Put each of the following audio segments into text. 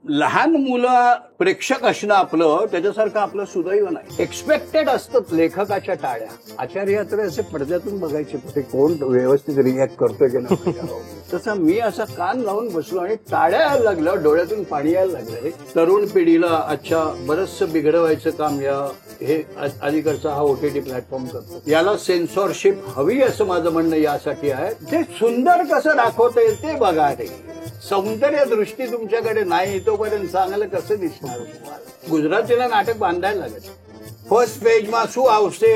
लहान मुलं प्रेक्षक असणं आपलं त्याच्यासारखं आपलं सुदैव नाही. एक्सपेक्टेड असतं लेखकाच्या टाळ्या. आचार्य तर असे पडद्यातून बघायचे ते कोण व्यवस्थित रिॲक्ट करतोय की नाही. तसं मी असा कान लावून बसलो आणि टाळ्या यायला लागलं, डोळ्यातून पाणी यायला लागलं. तरुण पिढीला अच्छा बरचसं बिघडवायचं काम या हे अलीकडचा हा ओटीटी प्लॅटफॉर्म करतो. याला सेन्सॉरशिप हवी असं माझं म्हणणं यासाठी आहे. ते सुंदर कसं दाखवता येईल ते बघा. ते सौंदर्य दृष्टी तुमच्याकडे नाही तोपर्यंत चांगलं कसं दिसणार तुम्हाला. गुजरातीला नाटक बांधायला लागत. फर्स्ट पेज मा શું આવશે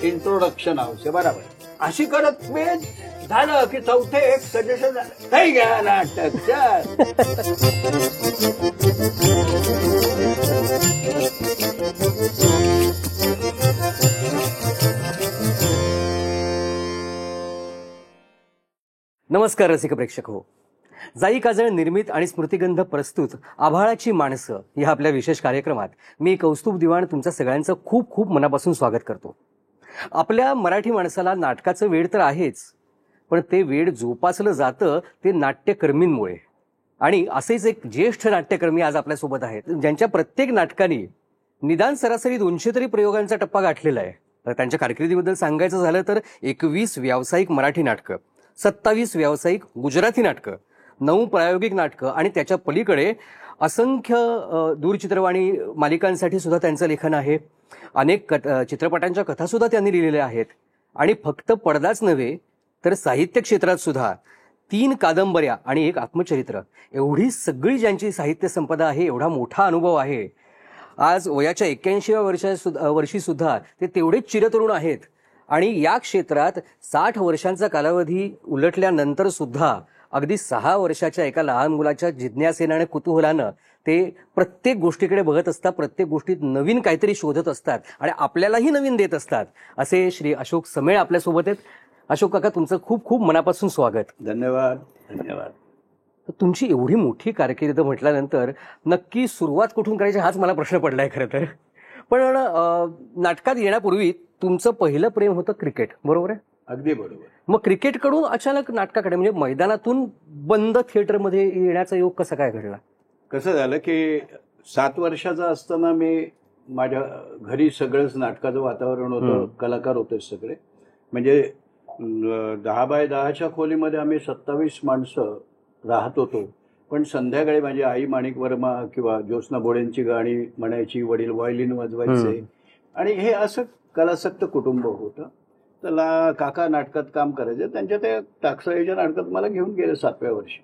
इंट्रोडक्शन આવશે बरोबर. अशी करत पेज झालं की चौथे एक सजेशन झालं થઈ ગયા नाटक. नमस्कार रसिक प्रेक्षक हो. जाई काजळ निर्मित आणि स्मृतिगंध प्रस्तुत आभाळाची माणसं या आपल्या विशेष कार्यक्रमात मी कौस्तुभ दिवाण तुमच्या सगळ्यांचं खूप खूप मनापासून स्वागत करतो. आपल्या मराठी माणसाला नाटकाचं वेड तर आहेच, पण ते वेड जोपासलं जातं ते नाट्यकर्मींमुळे. आणि असेच एक ज्येष्ठ नाट्यकर्मी आज आपल्यासोबत आहेत, ज्यांच्या प्रत्येक नाटकाने निदान सरासरी 200 तरी प्रयोगांचा टप्पा गाठलेला आहे. तर त्यांच्या कारकिर्दीबद्दल सांगायचं झालं तर 21 व्यावसायिक मराठी नाटकं, 27 व्यावसायिक गुजराती नाटकं, 9 प्रायोगिक नाटकं आणि त्याच्या पलीकडे असंख्य दूरचित्रवाणी मालिकांसाठी सुद्धा त्यांचं लेखन आहे. अनेक चित्रपटांच्या कथा सुद्धा त्यांनी लिहिलेल्या आहेत. आणि फक्त पडदाच नव्हे तर साहित्य क्षेत्रात सुद्धा 3 कादंबऱ्या आणि 1 आत्मचरित्र, एवढी सगळी ज्यांची साहित्य संपदा आहे, एवढा मोठा अनुभव आहे. आज वयाच्या 81व्या वर्षी सुद्धा ते तेवढेच चिरतरुण आहेत. आणि या क्षेत्रात 60 वर्षांचा कालावधी उलटल्यानंतर सुद्धा अगदी 6 वर्षाच्या एका लहान मुलाच्या जिज्ञासेनं आणि कुतूहलानं ते प्रत्येक गोष्टीकडे बघत असतात, प्रत्येक गोष्टीत नवीन काहीतरी शोधत असतात आणि आपल्यालाही नवीन देत असतात. असे श्री अशोक समेळ आपल्यासोबत आहेत. अशोक काका, तुमचं खूप खूप मनापासून स्वागत. धन्यवाद. धन्यवाद. तुमची एवढी मोठी कारकीर्द म्हटल्यानंतर नक्की सुरुवात कुठून करायची हाच मला प्रश्न पडलाय खरं तर. पण नाटकात येण्यापूर्वी तुमचं पहिलं प्रेम होतं क्रिकेट, बरोबर आहे? अगदी बरोबर. मग क्रिकेटकडून अचानक नाटकाकडे, म्हणजे मैदानातून बंद थिएटरमध्ये येण्याचा योग कसा काय घडला? कसं झालं की 7 वर्षाचा असताना मी माझ्या घरी सगळंच नाटकाचं वातावरण होतं, कलाकार होते सगळे. म्हणजे 10 बाय 10च्या खोलीमध्ये आम्ही 27 माणसं राहत होतो. पण संध्याकाळी माझी आई माणिक वर्मा किंवा ज्योत्स्ना बोडेंची गाणी म्हणायची, वडील व्हायोलिन वाजवायचे आणि हे असं कलासक्त कुटुंब होतं. त्याला काका नाटकात काम करायचे. त्यांच्या त्या टाकसाळीच्या नाटकात मला घेऊन गेले 7व्या वर्षी.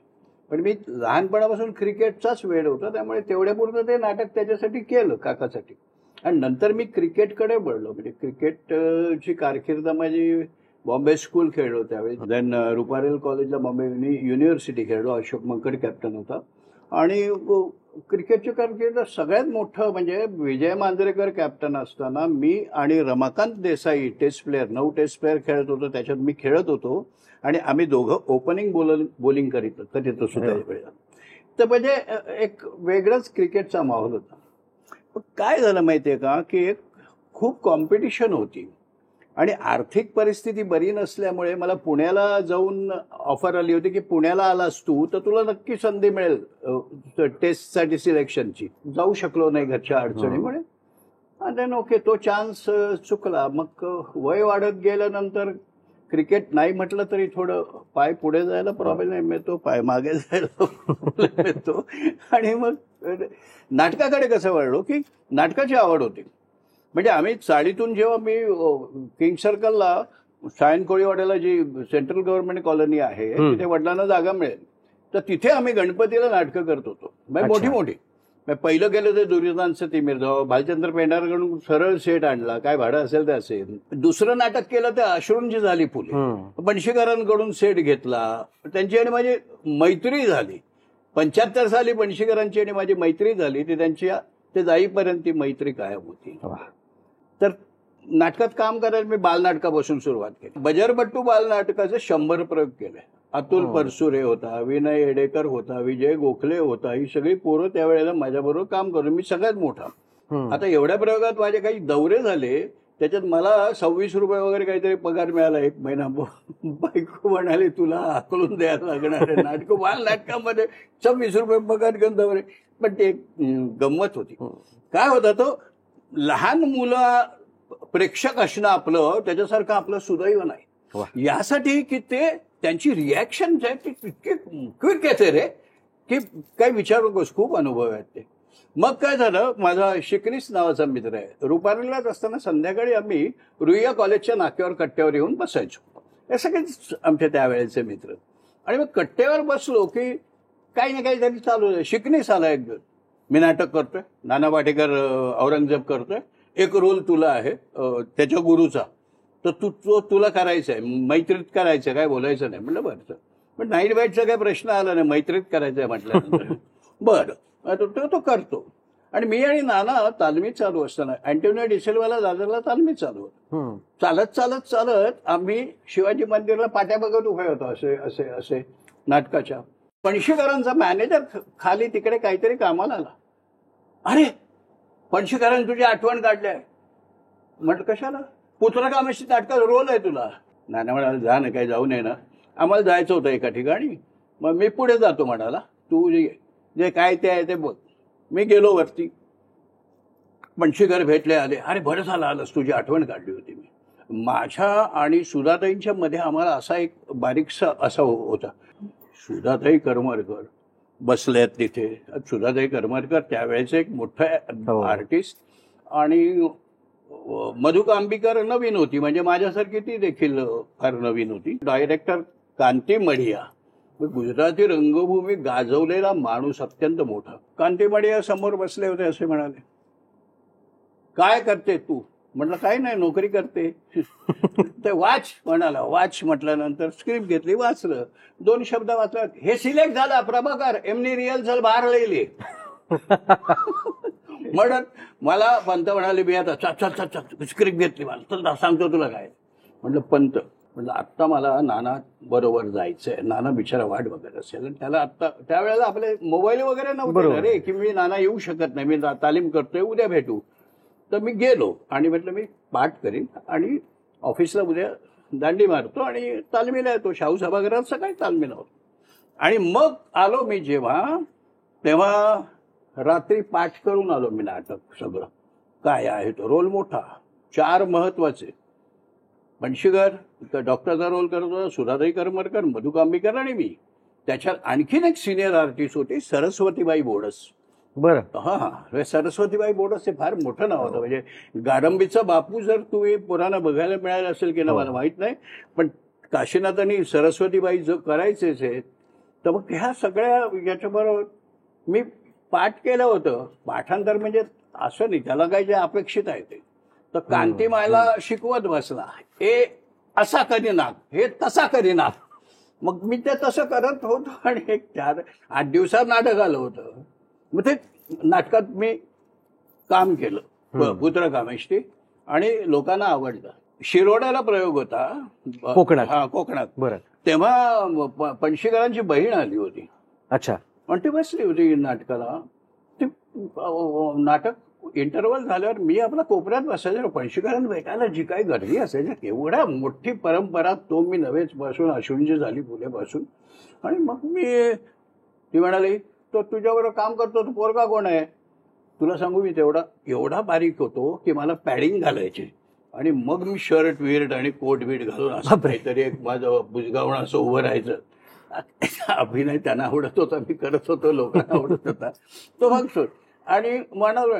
पण मी लहानपणापासून क्रिकेटचाच वेळ होता, त्यामुळे तेवढ्यापुरतं ते नाटक त्याच्यासाठी केलं काकासाठी. आणि नंतर मी क्रिकेटकडे वळलो. म्हणजे क्रिकेटची कारकीर्द माझी बॉम्बे स्कूल खेळलो त्यावेळी. देन रुपारेल कॉलेजला बॉम्बे युनिव्हर्सिटी खेळलो. अशोक मंकड कॅप्टन होता. आणि क्रिकेटची कारकीर्द सगळ्यात मोठं म्हणजे विजय मांजरेकर कॅप्टन असताना मी आणि Ramakant Desai test player, 9 test player खेळत होतो. त्याच्यात मी खेळत होतो आणि आम्ही दोघं ओपनिंग बॉलिंग करीत होतो सुद्धा वेळेला. तर म्हणजे एक वेगळाच क्रिकेटचा माहोल होता. काय झालं माहितीये का की एक खूप कॉम्पिटिशन होती आणि आर्थिक परिस्थिती बरी नसल्यामुळे मला पुण्याला जाऊन ऑफर आली होती की पुण्याला आलास तू तर तुला नक्की संधी मिळेल टेस्टसाठी सिलेक्शनची. जाऊ शकलो नाही घरच्या अडचणीमुळे. आणि देन ओके, तो चान्स चुकला. मग वय वाढत गेल्यानंतर क्रिकेट नाही म्हटलं तरी थोडं पाय पुढे जायला प्रॉब्लेम येतो, पाय मागे जायला प्रॉब्लेम येतो. आणि मग नाटकाकडे कसं वळलो की नाटकाची आवड होती. म्हणजे आम्ही चाळीतून जेव्हा मी किंग सर्कलला सायन कोळीवाड्याला जी सेंट्रल गव्हर्नमेंट कॉलनी आहे तिथे वडिलांना जागा मिळेल तर तिथे आम्ही गणपतीला नाटकं करत होतो. मोठी मोठी. पहिलं गेलं तर दुर्योधनचं तिमिरधाव, भालचंद्र पेंढारकडून सरळ सेट आणला, काय भाडं असेल ते असेल. दुसरं नाटक केलं तर अश्रूंची झाली फुले. बनशीकरांकडून सेट घेतला. त्यांची आणि माझी मैत्री झाली. 75 साली बनशीकरांची आणि माझी मैत्री झाली. ती त्यांच्या ते जाईपर्यंत ती मैत्री कायम होती. तर नाटकात काम करायला मी बालनाटकापासून सुरुवात केली. बजरबट्टू बालनाटकाचे 100 प्रयोग केले. अतुल परसुरे होता, विनय येडेकर होता, विजय गोखले होता. ही सगळी पोरं त्यावेळेला माझ्याबरोबर काम करून मी सगळ्यात मोठा. आता एवढ्या प्रयोगात माझे काही दौरे झाले, त्याच्यात मला 26 रुपये वगैरे काहीतरी पगार मिळाला 1 महिना. बायको म्हणाले तुला आकलून द्यायला लागणार आहे. बाल नाटकामध्ये 26 रुपये पगार घेऊन दौरे. पण ते एक गंमत होती. काय होतं, तो लहान मुलं प्रेक्षक असणं आपलं त्याच्यासारखं आपलं सुदैव वा. नाही. यासाठी की ते त्यांची रिॲक्शन जे आहे ती इतकी क्विक येते रे, की काही विचारू नकोस, खूप अनुभव आहेत ते. मग काय झालं, माझा शिकनीस नावाचा मित्र आहे, रुपारेलाच असताना संध्याकाळी आम्ही रुईया कॉलेजच्या नाक्यावर कट्ट्यावर येऊन बसायचो. हे सगळेच आमच्या त्यावेळेचे मित्र. आणि मग कट्ट्यावर बसलो की काही ना काहीतरी चालू आहे. शिकनीस आला एक दिवस, मी नाटक करतोय, नाना पाटेकर औरंगजेब करतोय, एक रोल तुला आहे त्याच्या गुरुचा, तर तुला करायचं आहे, मैत्रीत करायचं, काय बोलायचं नाही. म्हणलं बरं. पण नाईट बाईटचा काही प्रश्न आला नाही, मैत्रीत करायचं आहे म्हटल्यानंतर बरं तो करतो. आणि मी आणि नाना तालमी चालू असताना अँटोनियो डिसेल्वाला दादरला तालमी चालू होतो. चालत चालत चालत आम्ही शिवाजी मंदिरला पाट्या बघत उभे होतो, असे असे असे नाटकाच्या. पणशीकरांचा मॅनेजर खाली तिकडे काहीतरी कामाला आला. अरे पणशीकरांनी तुझी आठवण काढली आहे. म्हटलं कशाला? पुत्रकामेशी नाटकात रोल आहे तुला. नाना म्हणाला जा ना, काही जाऊ नये ना. आम्हाला जायचं होतं एका ठिकाणी. मग मी पुढे जातो म्हणाला, तू जे काय ते आहे ते बघ. मी गेलो वरती, पणशीकर भेटले, आले. अरे बरं झालं आलंस, तुझी आठवण काढली होती मी. माझ्या आणि सुधाताईंच्या मध्ये आम्हाला असा एक बारीकसा असा होता. सुधाताई करमरकर बसल्यात तिथे. सुधाताई करमरकर त्यावेळेचे एक मोठं आर्टिस्ट. आणि मधुका अंबिकर नवीन होती, म्हणजे माझ्यासारखी ती देखील फार नवीन होती. डायरेक्टर कांती मडिया, गुजराती रंगभूमी गाजवलेला माणूस, अत्यंत मोठा. कांती मडिया समोर बसले होते. असे म्हणाले, काय करते तू? म्हटलं काही नाही, नोकरी करते. ते वाच म्हणाला. वाच म्हटल्यानंतर स्क्रिप्ट घेतली, वाचलं, 2 शब्द वाचलं. हे सिलेक्ट झाला प्रभाकर, एमनी रिहर्सल बाहेर लिहिली. म्हणत मला पंत म्हणाले, मी आता स्क्रिप्ट घेतली, मला सांगतो तुला काय. म्हटलं पंत, म्हटलं आत्ता मला नाना बरोबर जायचंय. नाना बिचारा वाट बघत असेल. त्याला आत्ता त्यावेळेला आपले मोबाईल वगैरे नव्हते रे, की मी नाना येऊ शकत नाही, मी तालीम करतोय, उद्या भेटू. तर मी गेलो आणि म्हटलं मी पाठ करीन आणि ऑफिसला उद्या दांडी मारतो आणि तालमीला येतो. शाहू सभागृहात सकाळी तालमीला होतो. आणि मग आलो मी जेव्हा, तेव्हा रात्री पाठ करून आलो मी नाटक सगळं. काय आहे तो रोल मोठा, 4 महत्वाचे. पणशीकर डॉक्टरचा रोल करत होता, सुधाताई करमरकर, मधुका अंबिकर आणि मी. त्याच्यात आणखीन एक सिनियर आर्टिस्ट होती, सरस्वतीबाई बोडस. बरं. हा, सरस्वतीबाई बोडस हे फार मोठं नाव होतं. म्हणजे गारंबीचा बापू जर तुम्ही पुराणा बघायला मिळालं असेल की ना मला माहित नाही, पण काशीनाथ आणि सरस्वतीबाई जो करायचेच आहेत. तर मग ह्या सगळ्या याच्याबरोबर मी पाठ केलं होतं. पाठांतर म्हणजे असं नाही, त्याला काही जे अपेक्षित आहे ते. तर कांतीमायला शिकवत बसला, हे असा करी नाक, हे तसा करी नाक. मग मी ते तसं करत होतो. आणि एक 4-8 दिवसात नाटक आलं होतं. मग ते नाटकात मी काम केलं, पुत्रकामेष्टी, आणि लोकांना आवडलं. शिरोड्याला प्रयोग होता कोकणात. हा, कोकणात. बरं. तेव्हा पणशीकरांची बहीण आली होती. अच्छा. आणि ती बसली होती नाटकाला. ते नाटक इंटरव्हल झाल्यावर मी आपला कोपऱ्यात बसायचो. पणशीकरांना भेटायला जी काही गर्दी असायची, एवढ्या मोठी परंपरा तो मी नव्हेच पासून अश्विनची झाली पुण्यापासून. आणि मग ती म्हणाली, तो तुझ्याबरोबर काम करतो, तो पोरगा कोण आहे? तुला सांगू, मी एवढा बारीक होतो की मला पॅडिंग घालायची. आणि मग मी शर्ट विर्ट आणि कोट बीट घालून असं काहीतरी एक माझं बुजगावणं असं उभं राहायचं. अभिनय त्यांना आवडत होता, मी करत होतो, लोकांना आवडत होता. तो बघतो आणि म्हणाल,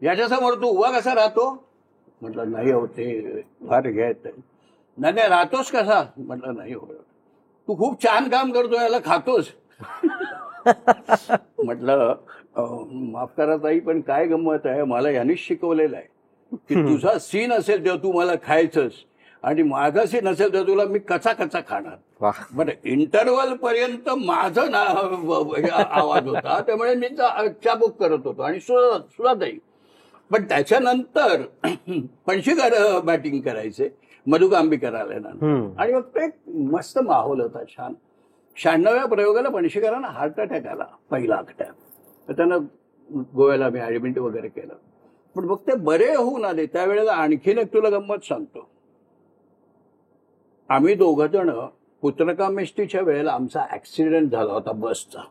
याच्यासमोर तू उभा कसा राहतो? म्हटलं नाही हो, ते फार घ्यायचं. नाही राहतोस कसा? म्हटलं नाही हो, तू खूप छान काम करतो, याला खातोस. म्हटलं माफ करा ताई, पण काय गंमत आहे, मला यानेच शिकवलेलं आहे की तुझा सीन असेल तेव्हा तू मला खायचंस, आणि माझा सीन असेल तर तुला मी कचा खाणार. बरं, इंटरव्हल पर्यंत माझं आवाज होता, त्यामुळे मी चाबूक करत होतो आणि सुधाताई. पण त्याच्यानंतर पणशीकर बॅटिंग करायचे, मधुका अंबिकर आल्यानंतर. आणि मग ते मस्त माहोल होता, छान. 96व्या प्रयोगाला पणशीकरांना हार्ट अटॅक आला, पहिला अटॅक. तर त्यांना गोव्याला मी ऍडमिट वगैरे केलं. पण मग ते बरे होऊन आले. त्यावेळेला आणखीन एक तुला गंमत सांगतो. आम्ही 2 जण पुत्रकामेष्टीच्या वेळेला आमचा ऍक्सिडेंट झाला होता बसचा.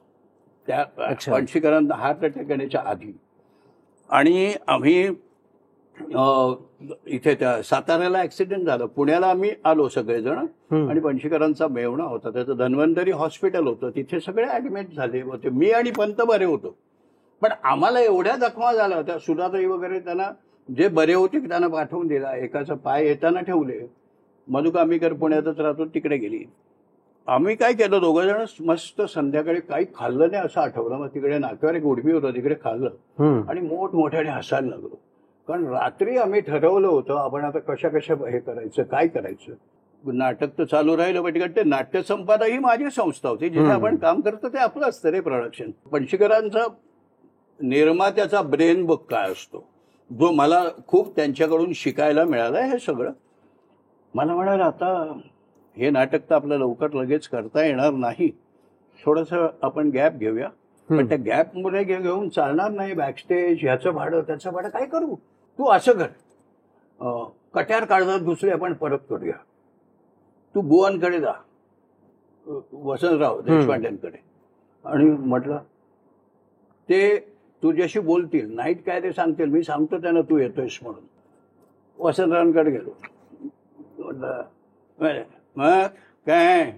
त्या अच्छा. पणशीकरांना हार्ट अटॅक येण्याच्या आधी. आणि आम्ही इथे त्या साताऱ्याला ऍक्सिडेंट झालं, पुण्याला आम्ही आलो सगळेजण आणि पणशीकरांचा मेवणा होता, त्याचं धन्वंतरी हॉस्पिटल होतं, तिथे सगळे ऍडमिट झाले होते. मी आणि पंत बरे होतो, पण आम्हाला एवढ्या जखमा झाल्या होत्या. सुधाताई वगैरे त्यांना जे बरे होते त्यांना पाठवून दिला. एकाचा पाय येताना ठेवले. मधुकामीकर पुण्यातच राहतो, तिकडे गेली. आम्ही काय केलं, दोघं जण मस्त संध्याकाळी काही खाल्लं नाही असं आठवलं. मग तिकडे नाक्यावर एक उडबी होतं, तिकडे खाल्लं आणि मोठमोठ्याने हसायला लागलो. कारण रात्री आम्ही ठरवलं होतं आपण आता कशा कशा हे करायचं, काय करायचं. नाटक तर चालू राहिलं, पण ते नाट्य संपादा ही माझी संस्था होती, जिथे आपण काम करतो ते आपलं असतं रे प्रोडक्शन. पणशीकरांचा निर्मात्याचा ब्रेन बुक काय असतो, जो मला खूप त्यांच्याकडून शिकायला मिळालं. हे सगळं मला म्हणाला, आता हे नाटक तर आपलं लवकर लगेच करता येणार नाही, थोडंसं आपण गॅप घेऊया. पण त्या गॅप मध्ये घेऊन चालणार नाही. बॅकस्टेज, ह्याचं भाडं त्याचं भाडं काय करू, तू असं कर, कट्यार काढतात दुसरे आपण परत करूया. तू बुवांकडे जा, वसंतराव देशपांड्यांकडे. आणि म्हटलं ते तुझ्याशी बोलतील, नाईट काय ते सांगतील, मी सांगतो त्यांना तू येतोयस म्हणून. वसंतरावांकडे गेलो. मग काय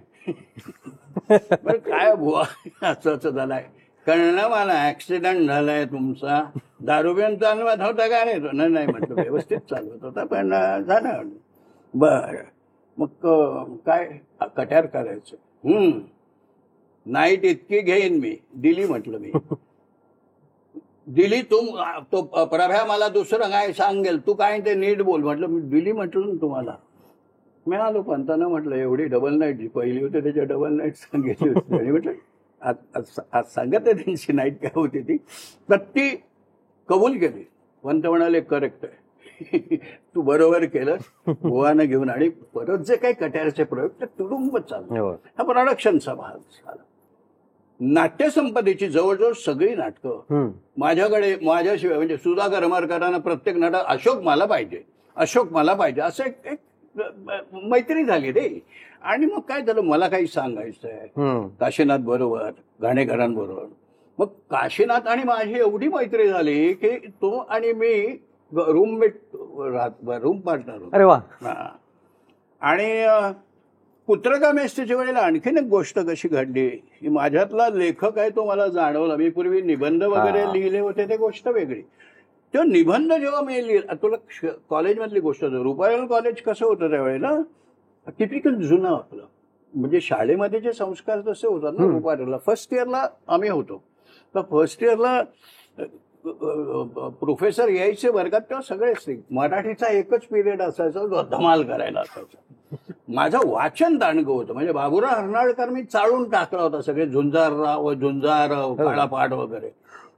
काय बुवा असं झालंय, कळलं मला ऍक्सिडेंट झालाय तुमचा, दारू पिऊन चालवत होता का रे? नाही म्हटलं, व्यवस्थित चालवत होता पण झालं. बर मग काय कट्यार करायचं? नाईट इतकी घेईन मी. दिली म्हटलं मी. दिली. तो प्रभ्या मला दुसरं काय सांगेल, तू काय ते नीट बोल. म्हटलं मी दिली म्हटलं ना तुम्हाला. मी आलो पंताना, म्हटलं एवढी डबल नाईट जी पहिली होती त्याच्या डबल नाईट सांगितली होती. आणि म्हटलं आज सांगत आहे त्यांची नाईट काय होती ती. तर ती कबूल केली. पंत म्हणाले करेक्ट आहे, तू बरोबर केलं. गोवानं घेऊन आणि परत जे काही कट्यारचे प्रयोग ते तुडुंब चालू. हा प्रोडक्शनचा भाग झाला. नाट्यसंपदेची जवळजवळ सगळी नाटकं माझ्याकडे, माझ्याशिवाय म्हणजे सुधा करमरकरांना प्रत्येक नाटक अशोक मला पाहिजे, अशोक मला पाहिजे, असं एक मैत्री झाली रे. आणि मग काय झालं, मला काही सांगायचंय काशीनाथ बरोबर, घाणेकरांबरोबर. मग काशीनाथ आणि माझी एवढी मैत्री झाली की तो आणि मी रूममेट, रूम पार्टनर होतो. अरे वा. आणि पुत्रका मेस्तीच्या वेळेला आणखीन एक गोष्ट कशी घडली, की माझ्यातला लेखक आहे तो मला जाणवला. मी पूर्वी निबंध वगैरे लिहिले होते, ते गोष्ट वेगळी. तो निबंध जेव्हा मी लिहिला, तुला कॉलेजमधली गोष्ट होती. रुपारेल कॉलेज कसं होतं त्यावेळेला, टिपिकल जुनं आपलं, म्हणजे शाळेमध्ये जे संस्कार तसे होतात ना रुपारेलला. फर्स्ट इयरला आम्ही होतो, तर फर्स्ट इयरला प्रोफेसर यायचे वर्गात तेव्हा सगळेच. मराठीचा एकच पिरियड असायचा जो धमाल करायला असायचा. माझं वाचन दांडगं होतं, म्हणजे बाबुराव हर्नाळकर मी चाळून टाकला होता. सगळे झुंजारराव, काळापाठ वगैरे,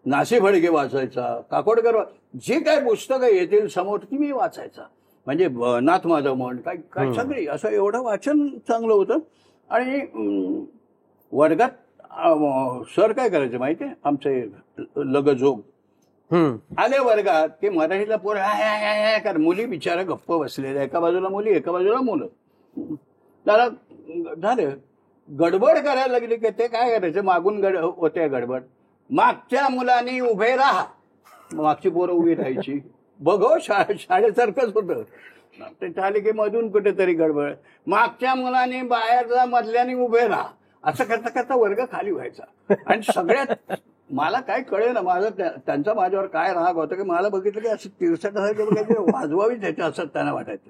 नासी फडके वाचायचा, काकोडकर, जे काय पुस्तकं येतील समोर ती मी वाचायचा. म्हणजे नाथ माधव म्हण काय काय सगळी, असं एवढं वाचन चांगलं होतं. आणि वर्गात सर काय करायचे माहितीये, आमचे लगजोग आले वर्गात की मराठीला पोरं कर, मुली बिचारा गप्प बसलेल्या, एका बाजूला मुली एका बाजूला मुलं. त्याला झालं गडबड करायला लागली की ते काय करायचं, मागून होते गडबड, मागच्या मुलांनी उभे राहा. मागची पोरं उभी राहायची. बघो शाळेसारखंच होतं. ते झाले की मधून कुठेतरी गडबड, मागच्या मुलांनी बाहेरचा मधल्याने उभे राहा. असं करता करता वर्ग खाली व्हायचा. आणि सगळ्यात मला काय कळे ना, माझं त्यांचा माझ्यावर काय राग होता की मला बघितलं की असं 63 वाजवावीच ह्याच्या असं त्यांना वाटायचं.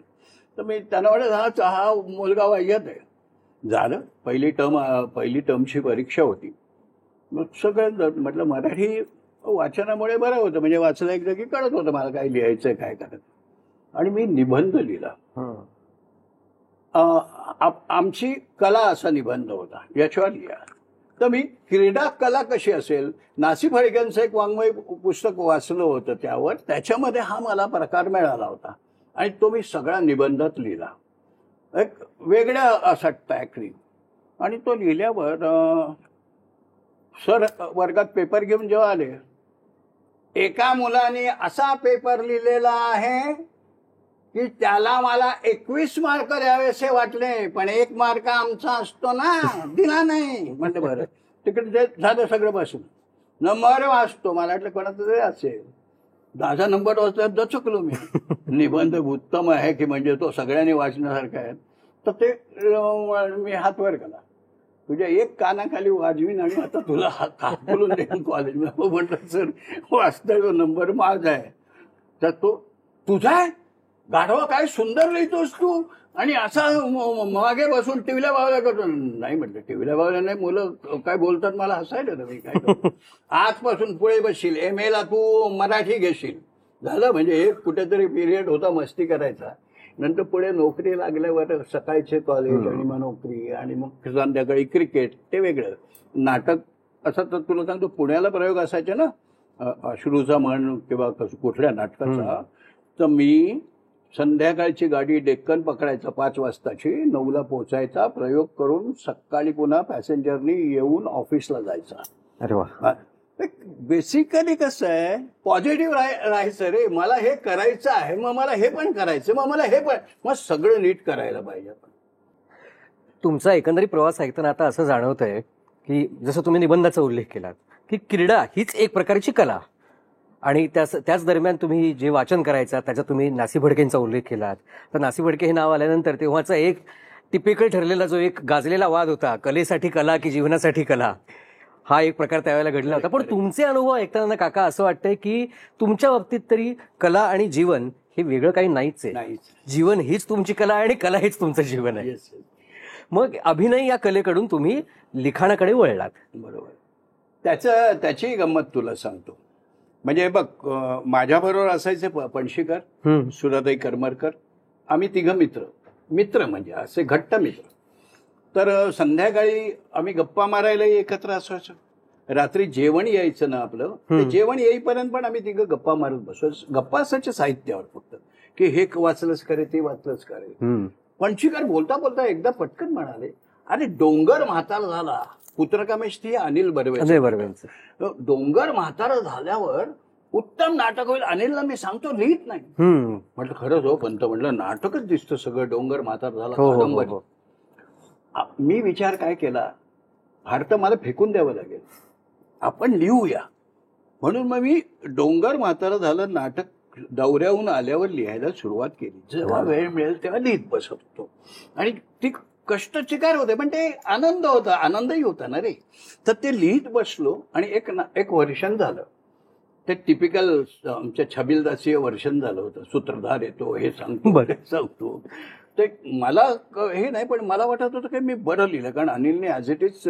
तर मी त्यांना वाटत हा मुलगा वाह्यात आहे. झालं पहिली टर्मची परीक्षा होती. मग सगळं म्हटलं मराठी वाचनामुळे बरं होतं, म्हणजे वाचलं एकदा की कळत होतं मला काय लिहायचंय काय करायचं. आणि मी निबंध लिहिला. आमची कला असा निबंध होता, याच्यावर लिहा. तर मी क्रीडा कला कशी असेल, नासी फडक्यांचं एक वाङ्मय पुस्तक वाचलं होतं त्यावर, त्याच्यामध्ये हा मला प्रकार मिळाला होता आणि तो मी सगळा निबंधात लिहिला, एक वेगळ्या असा टॅकनी. आणि तो लिहिल्यावर सर वर्गात पेपर घेऊन जेव्हा आले, एका मुलाने असा पेपर लिहिलेला आहे की त्याला मला 21 मार्क द्यावेसे वाटले, पण 1 मार्क आमचा असतो ना, दिला नाही. म्हणजे बरं तिकडे ते झालं सगळं बसून. नंबर वाचतो, मला वाटलं कोणाचं तरी असेल. 10 नंबर वाचला दचकलो मी. निबंध उत्तम आहे की म्हणजे तो सगळ्यांनी वाचण्यासारखा आहे. तर ते मी हात वर केला. तुझ्या एक कानाखाली वाजवीन आणि आता तुला हात बोलून देईन कॉलेजमध्ये. म्हटलं सर वाचता तो नंबर माझा आहे. तर तो तुझा आहे? गाढवा काय सुंदर लिहितोस तू, आणि असा मागे बसून टिवल्या बावल्या करतो. नाही म्हटलं टिवल्या बावल्या नाही, मुलं काय बोलतात मला हसायला होतं. मी काय करतो, आजपासून पुढे बसशील, MA ला तू मराठी घेशील. झालं म्हणजे एक कुठेतरी पिरियड होता मस्ती करायचा. नंतर पुढे नोकरी लागल्यावर सकाळचे कॉलेज आणि मग नोकरी आणि मग संध्याकाळी क्रिकेट, ते वेगळं. नाटक असं तर तुला सांगतो, पुण्याला प्रयोग असायचे ना अश्रूचा म्हण किंवा कुठल्या नाटकाचा. तर मी संध्याकाळची गाडी डेक्कन पकडायचा 5 वाजताची, 9ला पोहोचायचा, प्रयोग करून सकाळी पुन्हा पॅसेंजरनी येऊन ऑफिसला जायचा. अरे वा. बेसिकली कसं आहे, पॉझिटिव्ह राहायचं रे. मला हे करायचं आहे, मग मला हे पण करायचं, मग मला हे पण, मग सगळं नीट करायला पाहिजे. आपण तुमचा एकंदरीत प्रवास ऐकताना आता असं जाणवतंय की जसं तुम्ही निबंधाचा उल्लेख केलात की क्रीडा हीच एक प्रकारची कला, आणि त्याच दरम्यान तुम्ही जे वाचन करायचा त्याच्यात तुम्ही नासी फडकेंचा उल्लेख केलात. तर नासी फडके हे नाव आल्यानंतर तेव्हाचा एक टिपिकल ठरलेला जो एक गाजलेला वाद होता, कलेसाठी कला की जीवनासाठी कला, हा एक प्रकार त्यावेळेला घडला होता. पण तुमचे अनुभव ऐकताना काका असं वाटतंय की तुमच्या बाबतीत तरी कला आणि जीवन हे वेगळं काही नाहीच आहे. जीवन हीच तुमची कला आहे आणि कला हीच तुमचं जीवन आहे. मग अभिनय या कलेकडून तुम्ही लिखाणाकडे वळलात. बरोबर. त्याची गंमत तुला सांगतो. म्हणजे बघ, माझ्याबरोबर असायचे पणशीकर, सुराताई करमरकर, आम्ही 3 मित्र म्हणजे असे घट्ट मित्र. तर संध्याकाळी आम्ही गप्पा मारायला एकत्र असायचो. रात्री जेवण यायचं ना आपलं, ते जेवण येईपर्यंत पण आम्ही 3 गप्पा मारत बसो. गप्पा असायच्या साहित्यावर फक्त, की हे वाचलंच करे, ते वाचलंच करे. पणशीकर बोलता बोलता एकदा पटकन म्हणाले, अरे डोंगर म्हातारा झाला. पुत्रकामेश ती अनिल बर्वेंचं. डोंगर म्हातारा झाल्यावर उत्तम नाटक होईल. अनिलला मी सांगतो लिहित नाही. म्हटलं खरंच हो पंत, म्हटलं नाटकच दिसतं सगळं, डोंगर म्हातारा झाला कादंबरी. मी विचार काय केला, फार तर मला फेकून द्यावं लागेल, आपण लिहूया. म्हणून मग मी डोंगर म्हातारा झालं नाटक दौऱ्याहून आल्यावर लिहायला सुरुवात केली. जेव्हा वेळ मिळेल तेव्हा लिहित बसत होतो. आणि ती कष्ट चिकार होते, पण ते आनंद होता, आनंदही होता ना रे. तर ते लिहित बसलो आणि एक वर्षन झालं. ते टिपिकल आमच्या छबिलदासीय वर्षन झालं होतं. सूत्रधार येतो, हे सांगतो. ते मला हे नाही, पण मला वाटत होतं की मी बरं लिहिलं. कारण अनिलने ॲज इट इज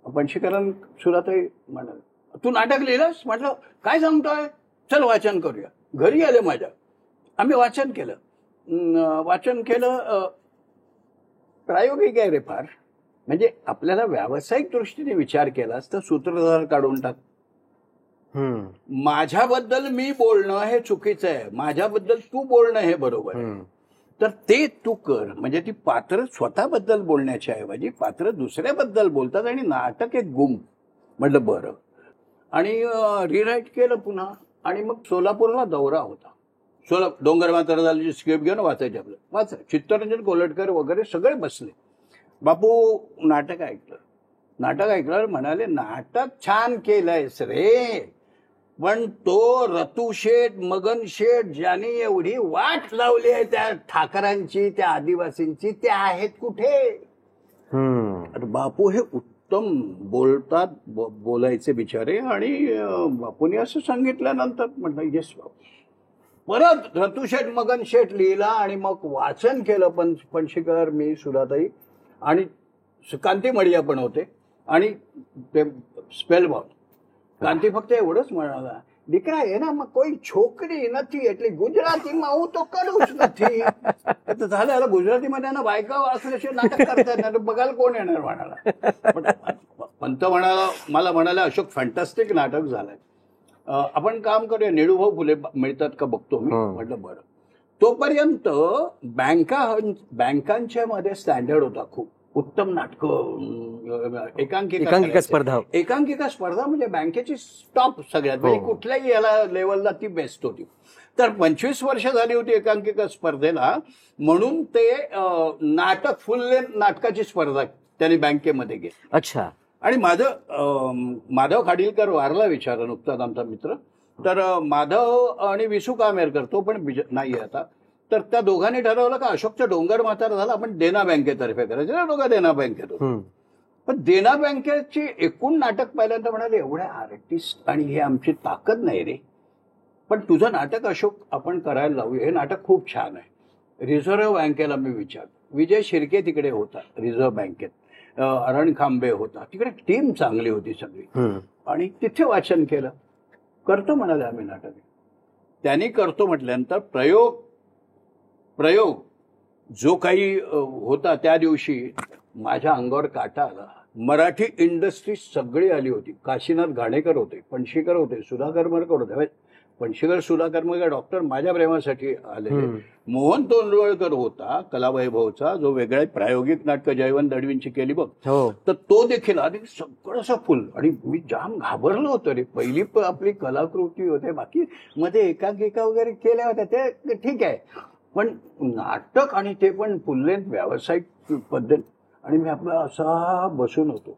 पणशीकरांना सुराताई म्हणाल, तू नाटक लिहिलंस? म्हटलं काय सांगतोय, चल वाचन करूया. घरी आले माझ्या, आम्ही वाचन केलं. प्रायोगिक आहे रे फार. म्हणजे आपल्याला व्यावसायिक दृष्टीने विचार केलास तर सूत्रधार काढून टाक. माझ्याबद्दल मी बोलणं हे चुकीचं आहे, माझ्याबद्दल तू बोलणं हे बरोबर आहे. तर ते तू कर. म्हणजे ती पात्र स्वतःबद्दल बोलण्याच्या ऐवजी पात्र दुसऱ्याबद्दल बोलतात आणि नाटक एक गुम. म्हटलं बरं. आणि रिराईट केलं पुन्हा. आणि मग सोलापूरला दौरा होता. डोंगर म्हातारा झाल्याची स्क्रिप्ट घेऊन वाचायचे आपलं. चित्तरंजन कोलटकर वगैरे सगळे बसले. बापू नाटक ऐकलं म्हणाले, नाटक छान केलंयस रे, पण तो रतुशेठ मगन शेठ ज्यांनी एवढी वाट लावली आहे त्या ठाकरांची, त्या आदिवासींची, त्या आहेत कुठे? बापू हे उत्तम बोलतात, बोलायचे बिचारे. आणि बापूंनी असं सांगितल्यानंतर म्हटलं येस बापू. परत रतुशेठ मगन शेठ लिहिला आणि मग वाचन केलं. पणशीकर, मी, सुराताई आणि कांती मडिया पण होते. आणि ते स्पेलबाउंड. कांती फक्त एवढंच म्हणाला, દીકરા એનામાં કોઈ છોકરી નથી એટલે ગુજરાતીમાં હું તો કરું જ નથી. तर झालं याला गुजरातीमध्ये ना बायका असल्याशिवाय नाटक करता येणार, बघायला कोण येणार म्हणाला. पंत मला म्हणाला, अशोक फॅन्टॅस्टिक नाटक झालंय, आपण काम करूया, निळूभाऊ फुले मिळतात का बघतो मी. म्हटलं बरं. तोपर्यंत बँकांच्या मध्ये स्टँडर्ड होता खूप. उत्तम नाटकं, एकांकिका स्पर्धा म्हणजे बँकेची टॉप सगळ्यात, म्हणजे कुठल्याही याला लेवलला ती बेस्ट होती. तर 25 वर्ष झाली होती एकांकिका स्पर्धेला. म्हणून ते नाटक फुल लेंथ नाटकाची स्पर्धा त्यांनी बँकेमध्ये घेतली. अच्छा. आणि माधव खाडीलकर वारला विचारा नुकताच आमचा मित्र. तर माधव आणि विसू कामेरकर तो पण नाहीये आता. तर त्या दोघांनी ठरवलं का अशोकचा डोंगर म्हातारा झाला आपण देना बँकेतर्फे करायचं ना. दोघं देना बँकेत होतो. पण देना बँकेची एकूण नाटक पाहिल्यानंतर म्हणाले एवढ्या आर्टिस्ट आणि हे आमची ताकद नाही रे, पण तुझं नाटक अशोक आपण करायला लावूया, हे नाटक खूप छान आहे. रिझर्व्ह बँकेला मी विचारलं, विजय शिर्के तिकडे होता रिझर्व्ह बँकेत, अरण खांबे होता, तिकडे टीम चांगली होती सगळी, आणि तिथे वाचन केलं. करतो म्हणाले आम्ही नाटक. त्यांनी करतो म्हटल्यानंतर प्रयोग जो काही होता त्या दिवशी माझ्या अंगावर काटा आला. मराठी इंडस्ट्री सगळी आली होती. काशीनाथ घाणेकर होते, पणशीकर होते, सुधाकर मरकर होते. पणशीकर सुधाकर मरकर डॉक्टर माझ्या प्रेमासाठी आले. मोहन तोंडवळकर होता कलावैभवचा, जो वेगळ्या प्रायोगिक नाटकं जयवंत दळवींची केली बघ, तर तो देखील आणि सगळं असं फुल. आणि मी जाम घाबरलो होतो रे. पहिली आपली कलाकृती होते, बाकी मध्ये एकांकिका वगैरे केल्या होत्या ते ठीक आहे, पण नाटक आणि ते पण फुल्लेंथ व्यावसायिक पद्धत. आणि मी आपला असा बसून होतो.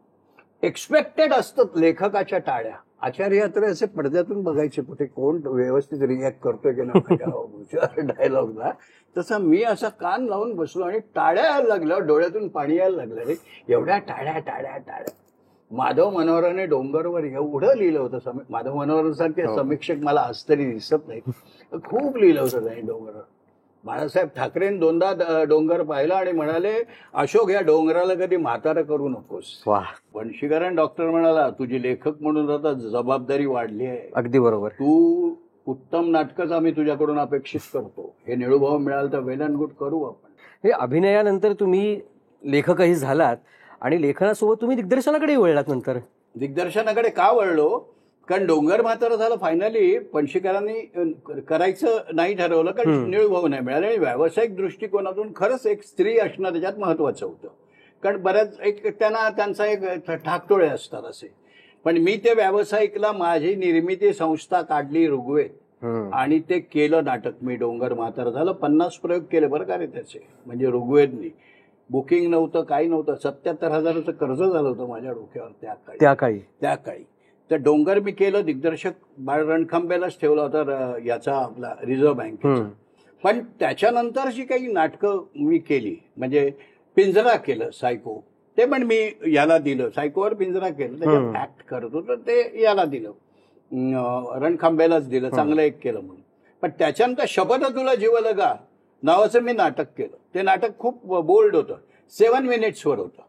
एक्सपेक्टेड असतात लेखकाच्या टाळ्या. आचार्य तर असे पडद्यातून बघायचे कुठे कोण व्यवस्थित रिॲक्ट करतोय की नाही डायलॉगला. तसं मी असा कान लावून बसलो आणि टाळ्या यायला लागल्या, डोळ्यातून पाणी यायला लागलं रे. एवढ्या टाळ्या टाळ्या टाळ्या. माधव मनोहराने डोंगरवर एवढं लिहिलं होतं. माधव मनोहरांसारखे समीक्षक मला आज तरी दिसत नाही. खूप लिहिलं होतं त्यांनी डोंगरवर. बाळासाहेब ठाकरेंनी दोनदा डोंगर पाहिला आणि म्हणाले, अशोक या डोंगराला कधी म्हातारा करू नकोस. पणशीकरांनी डॉक्टर म्हणाला, तुझी लेखक म्हणून आता जबाबदारी वाढली आहे. अगदी बरोबर. तू उत्तम नाटकच आम्ही तुझ्याकडून अपेक्षित करतो. हे निळूभाऊ मिळालं तर वेल अँड गुड करू आपण. हे अभिनयानंतर तुम्ही लेखकही झालात आणि लेखनासोबत तुम्ही दिग्दर्शनाकडे वळलात. नंतर दिग्दर्शनाकडे का वळलो? कारण डोंगर म्हातारा झालं फायनली पणशीकरांनी करायचं नाही ठरवलं, कारण निळूभाऊ नाही मिळाले. आणि व्यावसायिक दृष्टिकोनातून खरंच एक स्त्री असणं त्याच्यात महत्वाचं होतं. कारण बऱ्याच त्यांचा एक ठाकटोळे असतात असे. पण मी ते व्यावसायिकला माझी निर्मिती संस्था काढली ऋग्वेद, आणि ते केलं नाटक मी. डोंगर म्हातारा झालं. 50 प्रयोग केले बरं का रे त्याचे. म्हणजे ऋग्वेदनी बुकिंग नव्हतं, काही नव्हतं. 77,000चं कर्ज झालं होतं माझ्या डोक्यावर त्या काळी. तर डोंगर मी केलं. दिग्दर्शक बाळ रणखांबेलाच ठेवला होता याचा आपला रिझर्व्ह बँकेचा. पण त्याच्यानंतर जी काही नाटकं मी केली, म्हणजे पिंजरा केलं सायको, ते पण मी याला दिलं. सायकोवर पिंजरा केलं, त्याच्यात ऍक्ट करत होतं, ते याला दिलं, रणखांबेलाच दिलं. चांगलं एक केलं म्हणून. पण त्याच्यानंतर शपथ तुला जीव लगा नावाचं मी नाटक केलं. ते नाटक खूप बोल्ड होतं. 7 मिनिट्सवर होतं.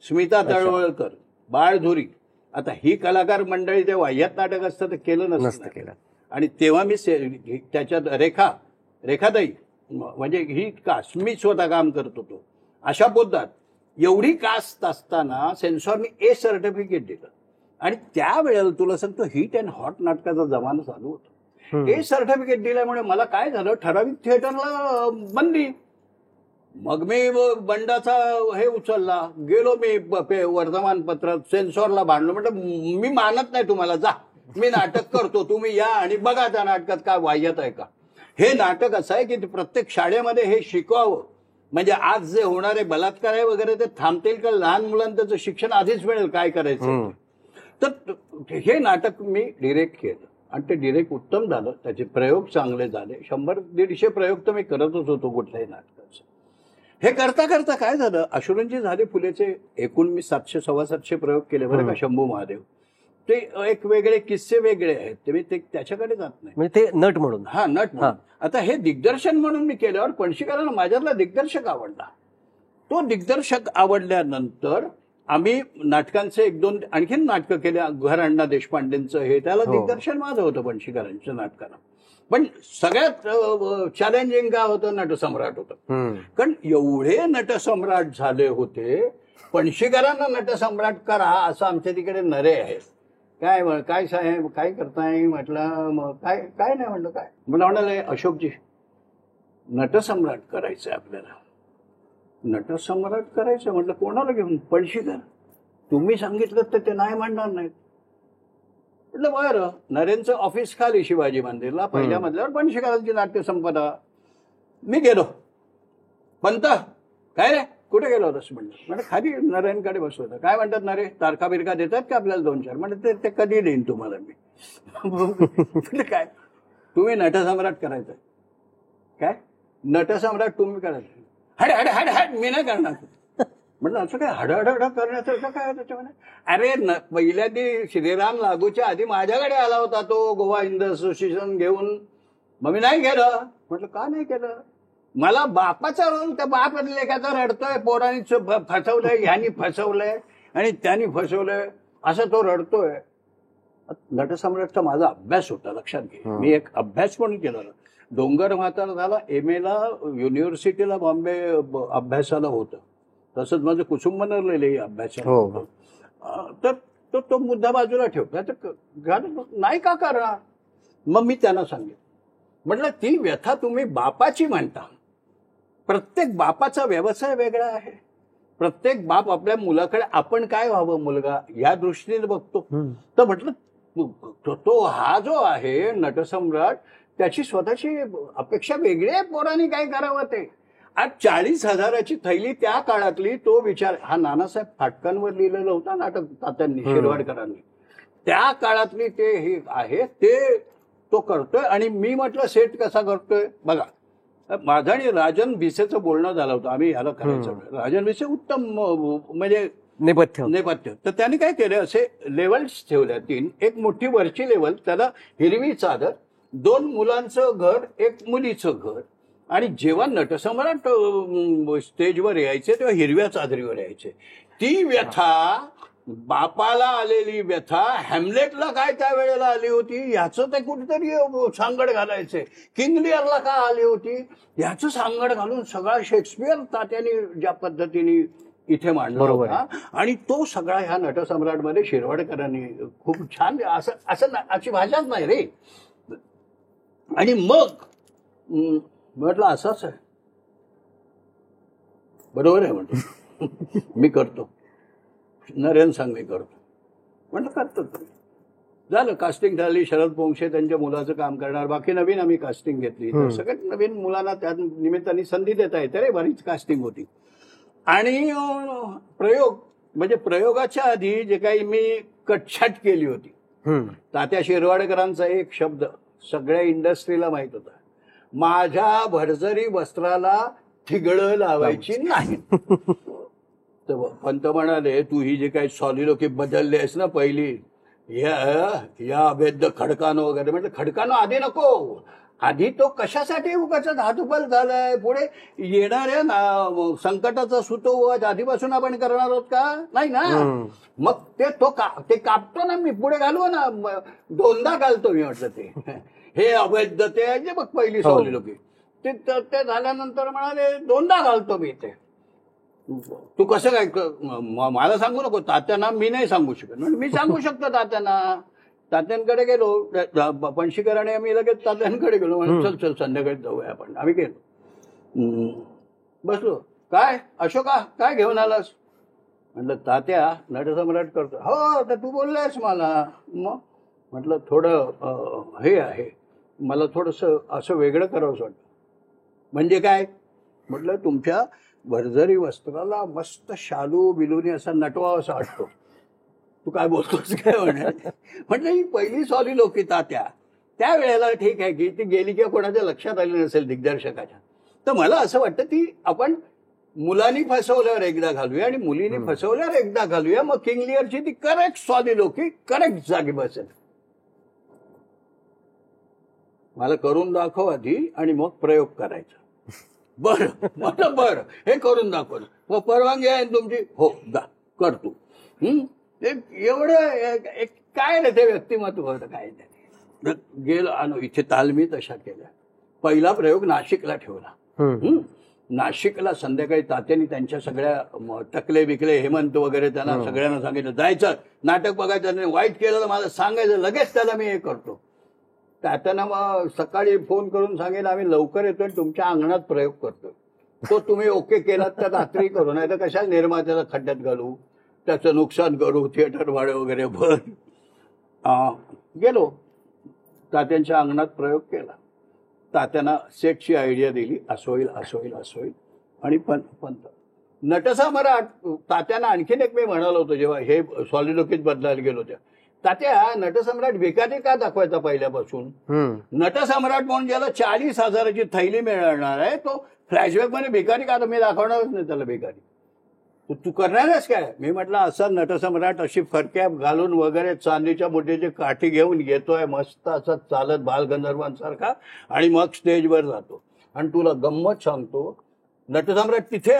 स्मिता तळवळकर, बाळधुरी. आता ही कलाकार मंडळी ते वाह्यात नाटक असतं तर केलं नसतं केलं. आणि तेव्हा मी त्याच्यात रेखाताई म्हणजे ही कास्ट मी स्वतः काम करत होतो. अशा पद्धत एवढी कास्ट असताना सेन्सॉरने ए सर्टिफिकेट दिलं. आणि त्यावेळेला तुला सांगतो हिट अँड हॉट नाटकाचा जमाना चालू होता. ए सर्टिफिकेट दिल्यामुळे मला काय झालं, ठराविक थिएटरला बंदी. मग मी बंडाचा हे उचलला, गेलो मी वर्तमानपत्रात, सेन्सॉरला भांडलो. म्हटलं मी मानत नाही तुम्हाला, जा मी नाटक करतो, तुम्ही या आणि बघा त्या नाटकात काय वाह्यात आहे का. हे नाटक असं आहे की प्रत्येक शाळेमध्ये हे शिकवावं, म्हणजे आज जे होणारे बलात्कार आहे वगैरे ते थांबतील का, लहान मुलांचं शिक्षण आधीच मिळेल काय करायचं. तर हे नाटक मी डिरेक्ट केलं आणि ते डिरेक्ट उत्तम झालं. त्याचे प्रयोग चांगले झाले. 100-150 प्रयोग तर मी करतच होतो कुठल्याही नाटकाचं. हे करता करता काय झालं, अश्रूंची झाले फुलेचे एकूण मी 700-750 प्रयोग केले बरं का. शंभू महादेव ते एक वेगळे किस्से वेगळे आहेत, ते मी त्याच्याकडे जात नाही. म्हणजे ते नट म्हणून. हा, नट म्हणून. आता हे दिग्दर्शन म्हणून मी केल्यावर पणशीकरांना माझ्यातला दिग्दर्शक आवडला. तो दिग्दर्शक आवडल्यानंतर आम्ही नाटकांचे 1-2 आणखीन नाटकं केले. घर अण्णा देशपांडेंचं हे, त्याला दिग्दर्शन माझं होतं पणशीकरांच्या नाटकाला. पण सगळ्यात चॅलेंजिंग काय होतं, नटसम्राट होतं. कारण एवढे नटसम्राट झाले होते. पणशीकरांना नटसम्राट करा असं आमच्या तिकडे नरे आहेत. काय साहेब काय करताय म्हटलं, मग काय नाही म्हटलं. काय मला म्हणाले, अशोकजी नटसम्राट करायचंय आपल्याला. नटसम्राट करायचं म्हटलं, कोणाला घेऊन? पणशीकर. तुम्ही सांगितलं तर ते नाही म्हणणार नाहीत. म्हटलं बरं. नरेंचं ऑफिस खाली शिवाजी मंदिरला पहिल्या मजल्यावर पणशीकरांची नाट्य संपदा. मी गेलो. पंत काय रे कुठे गेला होतास म्हणलं खाली नारायणकडे बसलो होता. काय म्हणतात ना रे, तारखा बिरका देतात का आपल्याला 2-4? म्हणलं ते कधी देईन तुम्हाला मी. म्हणलं काय तुम्ही नटसम्राट करायचं काय, नटसम्राट तुम्ही करायचं, हड हड हड हड मी नाही करणार. म्हटलं असं काय हडहड करण्यासारखं काय त्याच्यामध्ये? अरे पहिल्या ती श्रीराम लागूच्या आधी माझ्याकडे आला होता तो गोवा हिंद असोसिएशन घेऊन, मग मी नाही केलं. म्हटलं का नाही केलं? मला बापाचा रोल, त्या बाप लेखाचा रडतोय, पोरांनी फसवलंय, ह्यांनी फसवलंय आणि त्यांनी फसवलंय असं तो रडतोय. नटसम्राटचा माझा अभ्यास होता, लक्षात घे. मी एक अभ्यास पण केला. डोंगर म्हातारा झाला, MA ला युनिव्हर्सिटीला बॉम्बे अभ्यासाला होतं. तसंच माझं कुसुंबनरलेलंही अभ्यासाला होतं. तर तो मुद्दा बाजूला ठेवला, तर नाही का करणार? मग मी त्यांना सांगितलं, म्हटलं ती व्यथा तुम्ही बापाची म्हणता, प्रत्येक बापाचा व्यवसाय वेगळा आहे. प्रत्येक बाप आपल्या मुलाकडे आपण काय व्हावं मुलगा या दृष्टीने बघतो. तर म्हटलं तो हा जो आहे नटसम्राट, त्याची स्वतःची अपेक्षा वेगळी आहे, पोरांनी काय करावं ते. आज 40,000ची थैली त्या काळातली, तो विचार हा नानासाहेब फाटकांवर लिहिलेलं होतं नाटक तात्यांनी, शिरवाडकरांनी. त्या काळातली ते हे आहे, ते तो करतोय. आणि मी म्हटलं सेट कसा करतोय बघा. माझं आणि राजन भिसेचं बोलणं झालं होतं, आम्ही ह्याला करायचं. राजन भिसे उत्तम म्हणजे नेपथ्य. तर त्यांनी काय केलं, असे लेवल्स ठेवल्या 3. एक मोठी वरची लेवल, त्याला हिरवी चादर, 2 मुलांचं घर, 1 मुलीचं घर. आणि जेव्हा नटसम्राट स्टेजवर यायचे तेव्हा हिरव्या चादरीवर यायचे. ती व्यथा, बापाला आलेली व्यथा हॅमलेटला काय त्यावेळेला आली होती ह्याचं ते कुठेतरी सांगड घालायचे. किंग लिअरला का आली होती ह्याचं सांगड घालून सगळा शेक्सपियर तात्याने ज्या पद्धतीने इथे मांडला होता. आणि तो सगळा ह्या नटसम्राटमध्ये शिरवाडकरांनी खूप छान, असं अशी भाषाच नाही रे. आणि मग म्हटलं असंच आहे, बरोबर आहे म्हटलं, मी करतो. नरेन सांग मी करतो. म्हटलं करतो. झालं, कास्टिंग झाली. शरद पोंक्षे त्यांच्या मुलाचं काम करणार, बाकी नवीन आम्ही कास्टिंग घेतली. सगळ्यात नवीन मुलांना त्या निमित्ताने संधी देता येते रे, बरीच कास्टिंग होती. आणि प्रयोग म्हणजे प्रयोगाच्या आधी जे काही मी कटछाट केली होती, तात्या शिरवाडकरांचा एक शब्द सगळ्या इंडस्ट्रीला माहित होता, माझ्या भरजरी वस्त्राला ठिगळं लावायची नाही. तर पंत म्हणाले, तू ही जे काही सॉलिलोकी बदलली आहेस ना पहिली, या अभेद खडकानो वगैरे. म्हटलं खडकानो आधी नको, आधी तो कशासाठी उगाच धातुबल झालाय, पुढे येणाऱ्या संकटाचा सुतोवाच आधीपासून आपण करणार आहोत का? नाही ना. मग ते कापतो ना मी, पुढे घालू ना, 2दा घालतो मी. म्हटलं ते हे अवैध ते आहे जे बघ पहिली सॉलिलोकी, ते झाल्यानंतर म्हणाले 2दा घालतो मी ते. तू कसं काय, मला सांगू नको. तात्यांना मी नाही सांगू शकत. मी सांगू शकतो तात्यांना. तात्यांकडे गेलो, पणशीकर आणि आम्ही लगेच तात्यांकडे गेलो. चल चल संध्याकाळी जाऊया आपण. आम्ही गेलो, बसलो. काय अशोका काय घेऊन आलास? म्हटलं तात्या नटसम्राट करतो. हो तर तू बोललायस मला. मग म्हटलं थोडं हे आहे, मला थोडंसं असं वेगळं करावंसं वाटतं. म्हणजे काय? म्हटलं तुमच्या भरजरी वस्त्राला मस्त शालू बिलूनी असा नटवा असा वाटतो. तू काय बोलतोस काय म्हणाल? म्हटलं ही पहिली सॉलिलोकी तात्या, त्यावेळेला ठीक आहे की ती गेली किंवा कोणाच्या लक्षात आली नसेल दिग्दर्शकाच्या. तर मला असं वाटतं ती आपण मुलांनी फसवल्यावर एकदा घालूया आणि मुलींनी फसवल्यावर एकदा घालूया. मग किंग लिअरची ती करेक्ट सॉलिलोकी करेक्ट जागी बसेल. मला करून दाखव आधी आणि मग प्रयोग करायचा. बरं म्हटलं बरं हे करून दाखव. मग परवानगी आहे तुमची? हो दा कर तू. एवढं काय रे ते व्यक्तिमत्व होतं काय ते. गेलो आणि इथे तालमी तशा केल्या. पहिला प्रयोग नाशिकला ठेवला. नाशिकला संध्याकाळी तात्यांनी त्यांच्या सगळ्या टकले बिकले हेमंत वगैरे त्यांना सगळ्यांना सांगितलं जायचं नाटक बघायचं, वाईट केलं तर मला सांगायचं, लगेच त्याला मी हे करतो. तात्यांना मग सकाळी फोन करून सांगेल आम्ही लवकर येतोय, तुमच्या अंगणात प्रयोग करतोय, तो तुम्ही ओके केलात तर रात्री करू, नाही तर कशाला निर्मात्याला खड्ड्यात घालू, त्याचं नुकसान करू, थिएटर भाडे वगैरे भर. गेलो तात्यांच्या अंगणात प्रयोग केला. तात्यांना सेटची आयडिया दिली, असं होईल असं होईल असं होईल. आणि पंत नटसम्राट तात्यांना आणखीन एक मी म्हणालो होतो जेव्हा हे सॉलिडोकीत बदलायला गेलो त्या, तात्या नटसम्राट भिकारी का दाखवायचा पहिल्यापासून? नटसम्राट म्हणून ज्याला 40,000ची थैली मिळणार आहे तो फ्लॅशबॅक मध्ये भिकारी का? मी दाखवणारच नाही त्याला भिकारी. तू करणारच काय? मी म्हटलं असा नटसम्राट अशी फरक्या घालून वगैरे चांदीच्या मुठीची काठी घेऊन येतोय मस्त असं चालत बालगंधर्वांसारखा आणि मग स्टेजवर जातो. आणि तुला गंमत सांगतो, नटसम्राट तिथे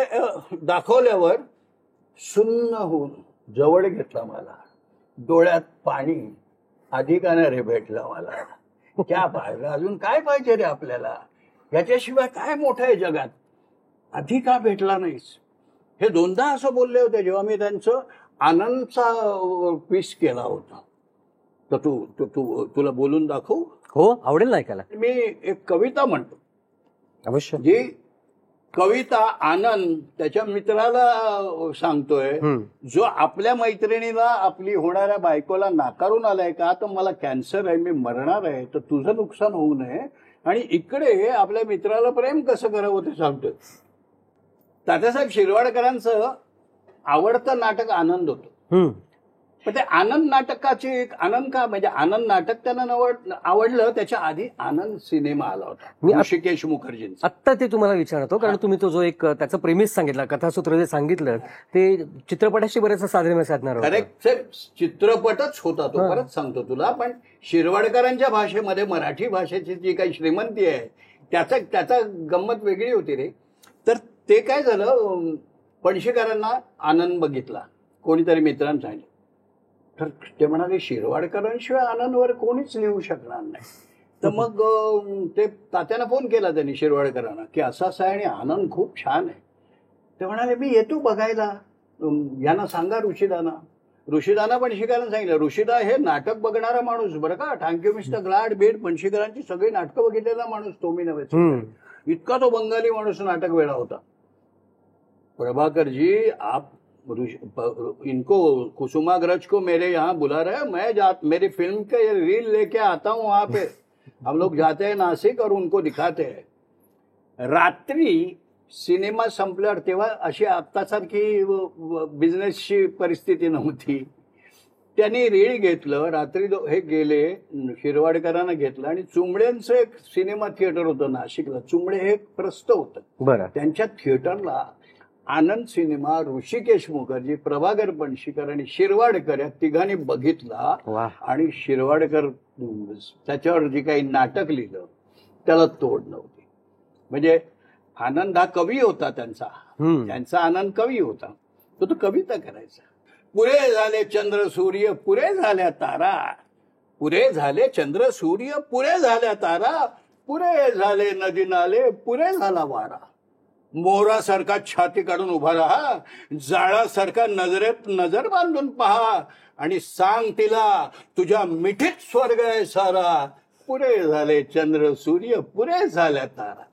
दाखवल्यावर सुन्न होऊन जवळ घेतला मला, डोळ्यात पाणी, अधिकाने रे भेटला मला. क्या पाहिलं? अजून काय पाहिजे रे आपल्याला? याच्याशिवाय काय मोठं आहे जगात? अधिका भेटला नाहीस. हे दोनदा असं बोलले होते जेव्हा मी त्यांचं आनंदचा पीस केला होता. तर तुला बोलून दाखवू? हो, आवडेल ना ऐकायला. मी एक कविता म्हणतो, अवश्य. जी कविता आनंद त्याच्या मित्राला सांगतोय, जो आपल्या मैत्रिणीला आपली होणाऱ्या बायकोला नाकारून आलाय का, तर मला कॅन्सर आहे, मी मरणार आहे, तर तुझं नुकसान होऊ नये, आणि इकडे आपल्या मित्राला प्रेम कसं करावं ते सांगतोय. तात्यासाहेब शिरवाडकरांचं आवडतं नाटक आनंद होतं. पण ते आनंद नाटकाची एक आनंद का, म्हणजे आनंद नाटक त्यांना आवडलं, त्याच्या आधी आनंद सिनेमा आला होता ऋषिकेश मुखर्जींचा. आत्ता ते तुम्हाला विचारतो, कारण तुम्ही तो जो एक त्याचं प्रेमिस सांगितलं, कथासूत्र जे सांगितलं ते चित्रपटाशी बरेच साधर्म्य साधणार. करेक्ट, चित्रपटच होता तो. परत सांगतो तुला, पण शिरवाडकरांच्या भाषेमध्ये मराठी भाषेची जी काही श्रीमंती आहे त्याचा गंमत वेगळी होती रे. तर ते काय झालं, पणशीकरांना आनंद बघितला, कोणीतरी मित्रांनी सांगितलं, तर ते म्हणाले शिरवाडकरांशिवाय आनंदवर कोणीच लिहू शकणार नाही. तर मग ते तात्यांना फोन केला त्यांनी शिरवाडकरांना की असं आहे आणि आनंद खूप छान आहे. ते म्हणाले मी येतो बघायला, यांना सांगा ऋषिदाना पणशीकरांना सांगितलं. ऋषिदा हे नाटक बघणारा माणूस बरं का, थँक्यू मिस्टर ग्लाड बेड, पणशीकरांची सगळी नाटकं बघितलेला माणूस तो मी नव्हे. इतका तो बंगाली माणूस नाटक वेळा होता. प्रभाकर जी आप इनको कुसुमाग्रज को मेरे यहाँ बुला रहे हैं, मेरी फिल्म के रील लेके आता हूँ वहां पे. हम लोग जाते हैं नासिक और उनको दिखाते हैं. रात्री सिनेमा संपल्यावर, तेव्हा अशी आत्तासारखी बिझनेसची परिस्थिती नव्हती, त्यांनी रीळ घेतलं, रात्री हे गेले, शिरवाडकरांना घेतलं, आणि चुंबड्यांचं एक सिनेमा थिएटर होतं नाशिकला, चुंबडे हे प्रस्थ होतं. बरं. त्यांच्या थिएटरला आनंद सिनेमा ऋषिकेश मुखर्जी, प्रभाकर पणशीकर आणि शिरवाडकर या तिघांनी बघितला. आणि शिरवाडकर त्याच्यावर जे काही नाटक लिहिलं त्याला तोड नव्हती. म्हणजे आनंद हा कवी होता, त्यांचा आनंद कवी होता, तो कविता करायचा. पुरे झाले चंद्र सूर्य, पुरे झाल्या तारा, पुरे झाले चंद्र सूर्य, पुरे झाल्या तारा, पुरे झाले नदी नाले, पुरे झाला वारा. मोरासारखा छाती काढून उभा राहा, जाळासारखा नजरेत नजर बांधून पहा, आणि सांग तिला तुझ्या मिठीत स्वर्ग आहे सारा. पुरे झाले चंद्र सूर्य, पुरे झाल्या तारा.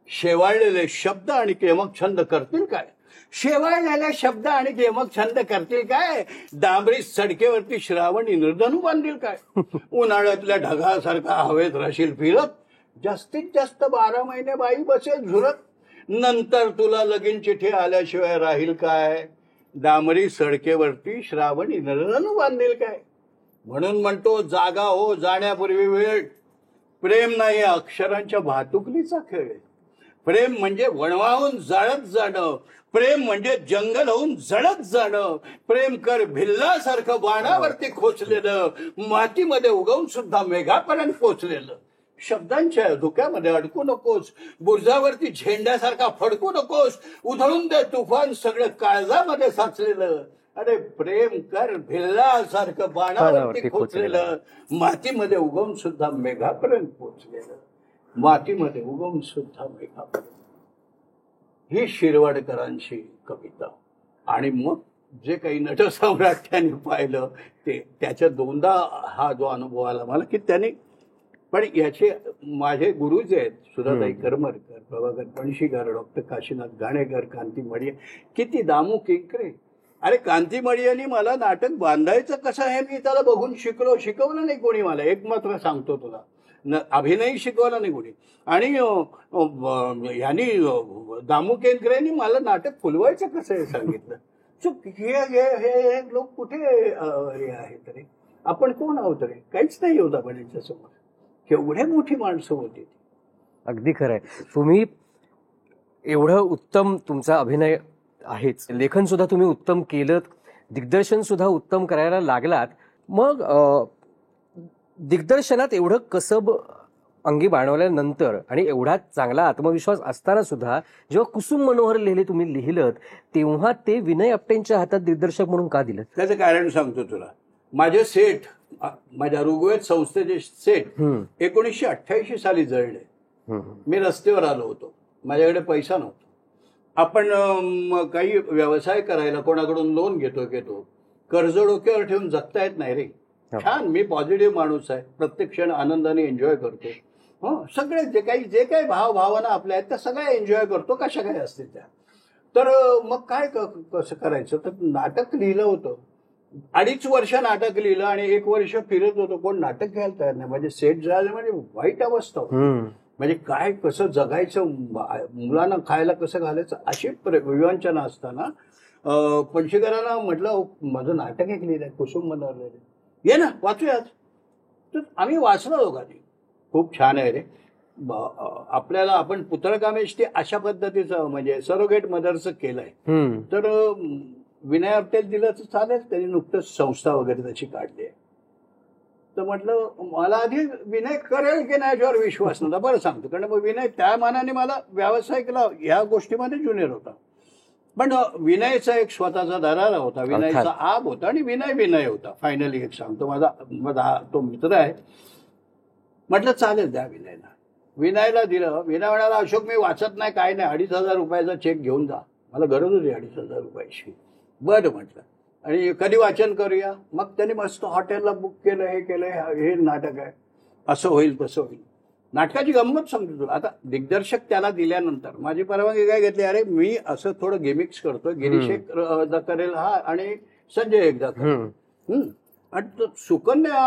शेवाळलेले शब्द आणि केमक छंद करतील काय, शेवाळलेले शब्द आणि केमक छंद करतील काय, डांबरी सडकेवरती श्रावण इंद्रधनू बांधील काय. उन्हाळ्यातल्या ढगासारखा हवेत राशील फिरत, जास्तीत जास्त 12 महिने बाई बसेल झुरत. नंतर तुला लगीन चिठ्ठी आल्याशिवाय राहील काय, डांबरी सडकेवरती श्रावण इंद्रधनू बांधील काय. म्हणून म्हणतो जागा हो जाण्यापूर्वी वेळ. प्रेम नाही अक्षरांच्या भातुकलीचा खेळ. प्रेम म्हणजे वणवाहून जाळत जाणं, प्रेम म्हणजे जंगल होऊन जळत जाणं. प्रेम कर भिल्लासारखं बाणावरती खोचलेलं, मातीमध्ये उगवून सुद्धा मेघापर्यंत पोचलेलं. शब्दांच्या धुक्यामध्ये अडकू नकोस, बुरजावरती झेंड्यासारखा फडकू नकोस. उधळून दे तुफान सगळं काळजामध्ये साचलेलं. अरे प्रेम कर भिल्लासारखं बाणावरती खोचलेलं, मातीमध्ये उगवून सुद्धा मेघापर्यंत पोचलेलं. मातीमध्ये उगवून सुद्धा मेघापर्यंत. ही शिरवाडकरांची कविता. आणि मग जे काही नटसम्राट त्यांनी पाहिलं ते, त्याच्या दोनदा हा जो अनुभव आला मला की त्यांनी, पण याचे माझे गुरु जे आहेत सुधाताई करमरकर, प्रभाकर पणशीकर, डॉक्टर काशीनाथ घाणेकर, कांती मडिया, किती दामू किंकरे. अरे कांती मडियांनी मला नाटक बांधायचं कसं हे मी त्याला बघून शिकवलं नाही कोणी मला. एक मात्र सांगतो तुला, अभिनय शिकवला नाही कोणी. आणि ह्यांनी दामू केंकरेंनी मला नाटक फुलवायचं कसं हे सांगितलं. हे लोक कुठे हे आहेत रे, आपण कोण आहोत रे, काहीच नाही होत आपण यांच्यासमोर. केवढे मोठी माणसं होती. अगदी खरंय. तुम्ही एवढं उत्तम तुमचा अभिनय आहेच, लेखन सुद्धा तुम्ही उत्तम केलं, दिग्दर्शन सुद्धा उत्तम करायला लागलात. मग दिग्दर्शनात एवढं कसब अंगी बाणवल्यानंतर आणि एवढा चांगला आत्मविश्वास असताना सुद्धा जेव्हा कुसुम मनोहर लेले तुम्ही लिहिलं, तेव्हा ते विनय आपटेंच्या हातात दिग्दर्शक म्हणून का दिलं? त्याचं कारण सांगतो तुला. माझे सेठ, माझ्या ऋग्वेद संस्थेचे सेठ 1988 साली जळले. मी रस्त्यावर आलो होतो, माझ्याकडे पैसा नव्हता. आपण काही व्यवसाय करायला कोणाकडून लोन घेतो, कर्ज डोक्यावर ठेवून जगता येत नाही रे. छान, मी पॉझिटिव्ह माणूस आहे, प्रत्येक क्षण आनंदाने एन्जॉय करतो. सगळे जे काही भावना आपल्या आहेत त्या सगळ्या एन्जॉय करतो, कशा काय असतील त्या. तर मग काय कसं करायचं, तर नाटक लिहिलं होतं. 2.5 वर्ष नाटक लिहिलं आणि 1 वर्ष फिरत होतो, कोण नाटक घ्यायला तयार नाही. म्हणजे सेट झालं म्हणजे वाईट अवस्था होती. म्हणजे काय कसं जगायचं, मुलांना खायला कसं घालायचं, अशी विवंचना असताना पणशीकरांना म्हटलं, माझं नाटक एक लिहिलंय कुसुम मनोहर, ये ना वाचूयात. तर आम्ही वाचलं दोघांनी. खूप छान आहे रे. आपल्याला आपण पुतळकामेश ते अशा पद्धतीचं म्हणजे सरोगेट मदरचं केलंय. तर विनय आपटे दिलं तर चालेल, त्यांनी नुकतंच संस्था वगैरे त्याची काढली आहे. तर म्हटलं, मला आधी विनय करेल की नाही याच्यावर विश्वास नव्हता. बरं सांगतो, कारण मग विनय त्या मानाने मला व्यावसायिकला ह्या गोष्टीमध्ये ज्युनियर होता. पण विनयचा एक स्वतःचा दरारा होता, विनयचा आब होता आणि विनय होता. फायनली एक सांगतो, माझा तो मित्र आहे. म्हटलं चालेल द्या विनयला. विनयला दिलं. विनय म्हणाला, अशोक मी वाचत नाही, काय नाही, 2,500 रुपयाचा चेक घेऊन जा. मला गरज होती 2,500 रुपयाची. बरं म्हटलं, आणि कधी वाचन करूया. मग त्यांनी मस्त हॉटेलला बुक केलं, हे केलं, हे नाटक आहे, असं होईल तसं होईल. नाटकाची गंमत सांगतो तुला. आता दिग्दर्शक त्याला दिल्यानंतर माझी परवानगी काय घेतली, अरे मी असं थोडं गेमिक्स करतोय, गिरीश एकदा करेल हा आणि संजय एकदा करेल. आणि सुकन्या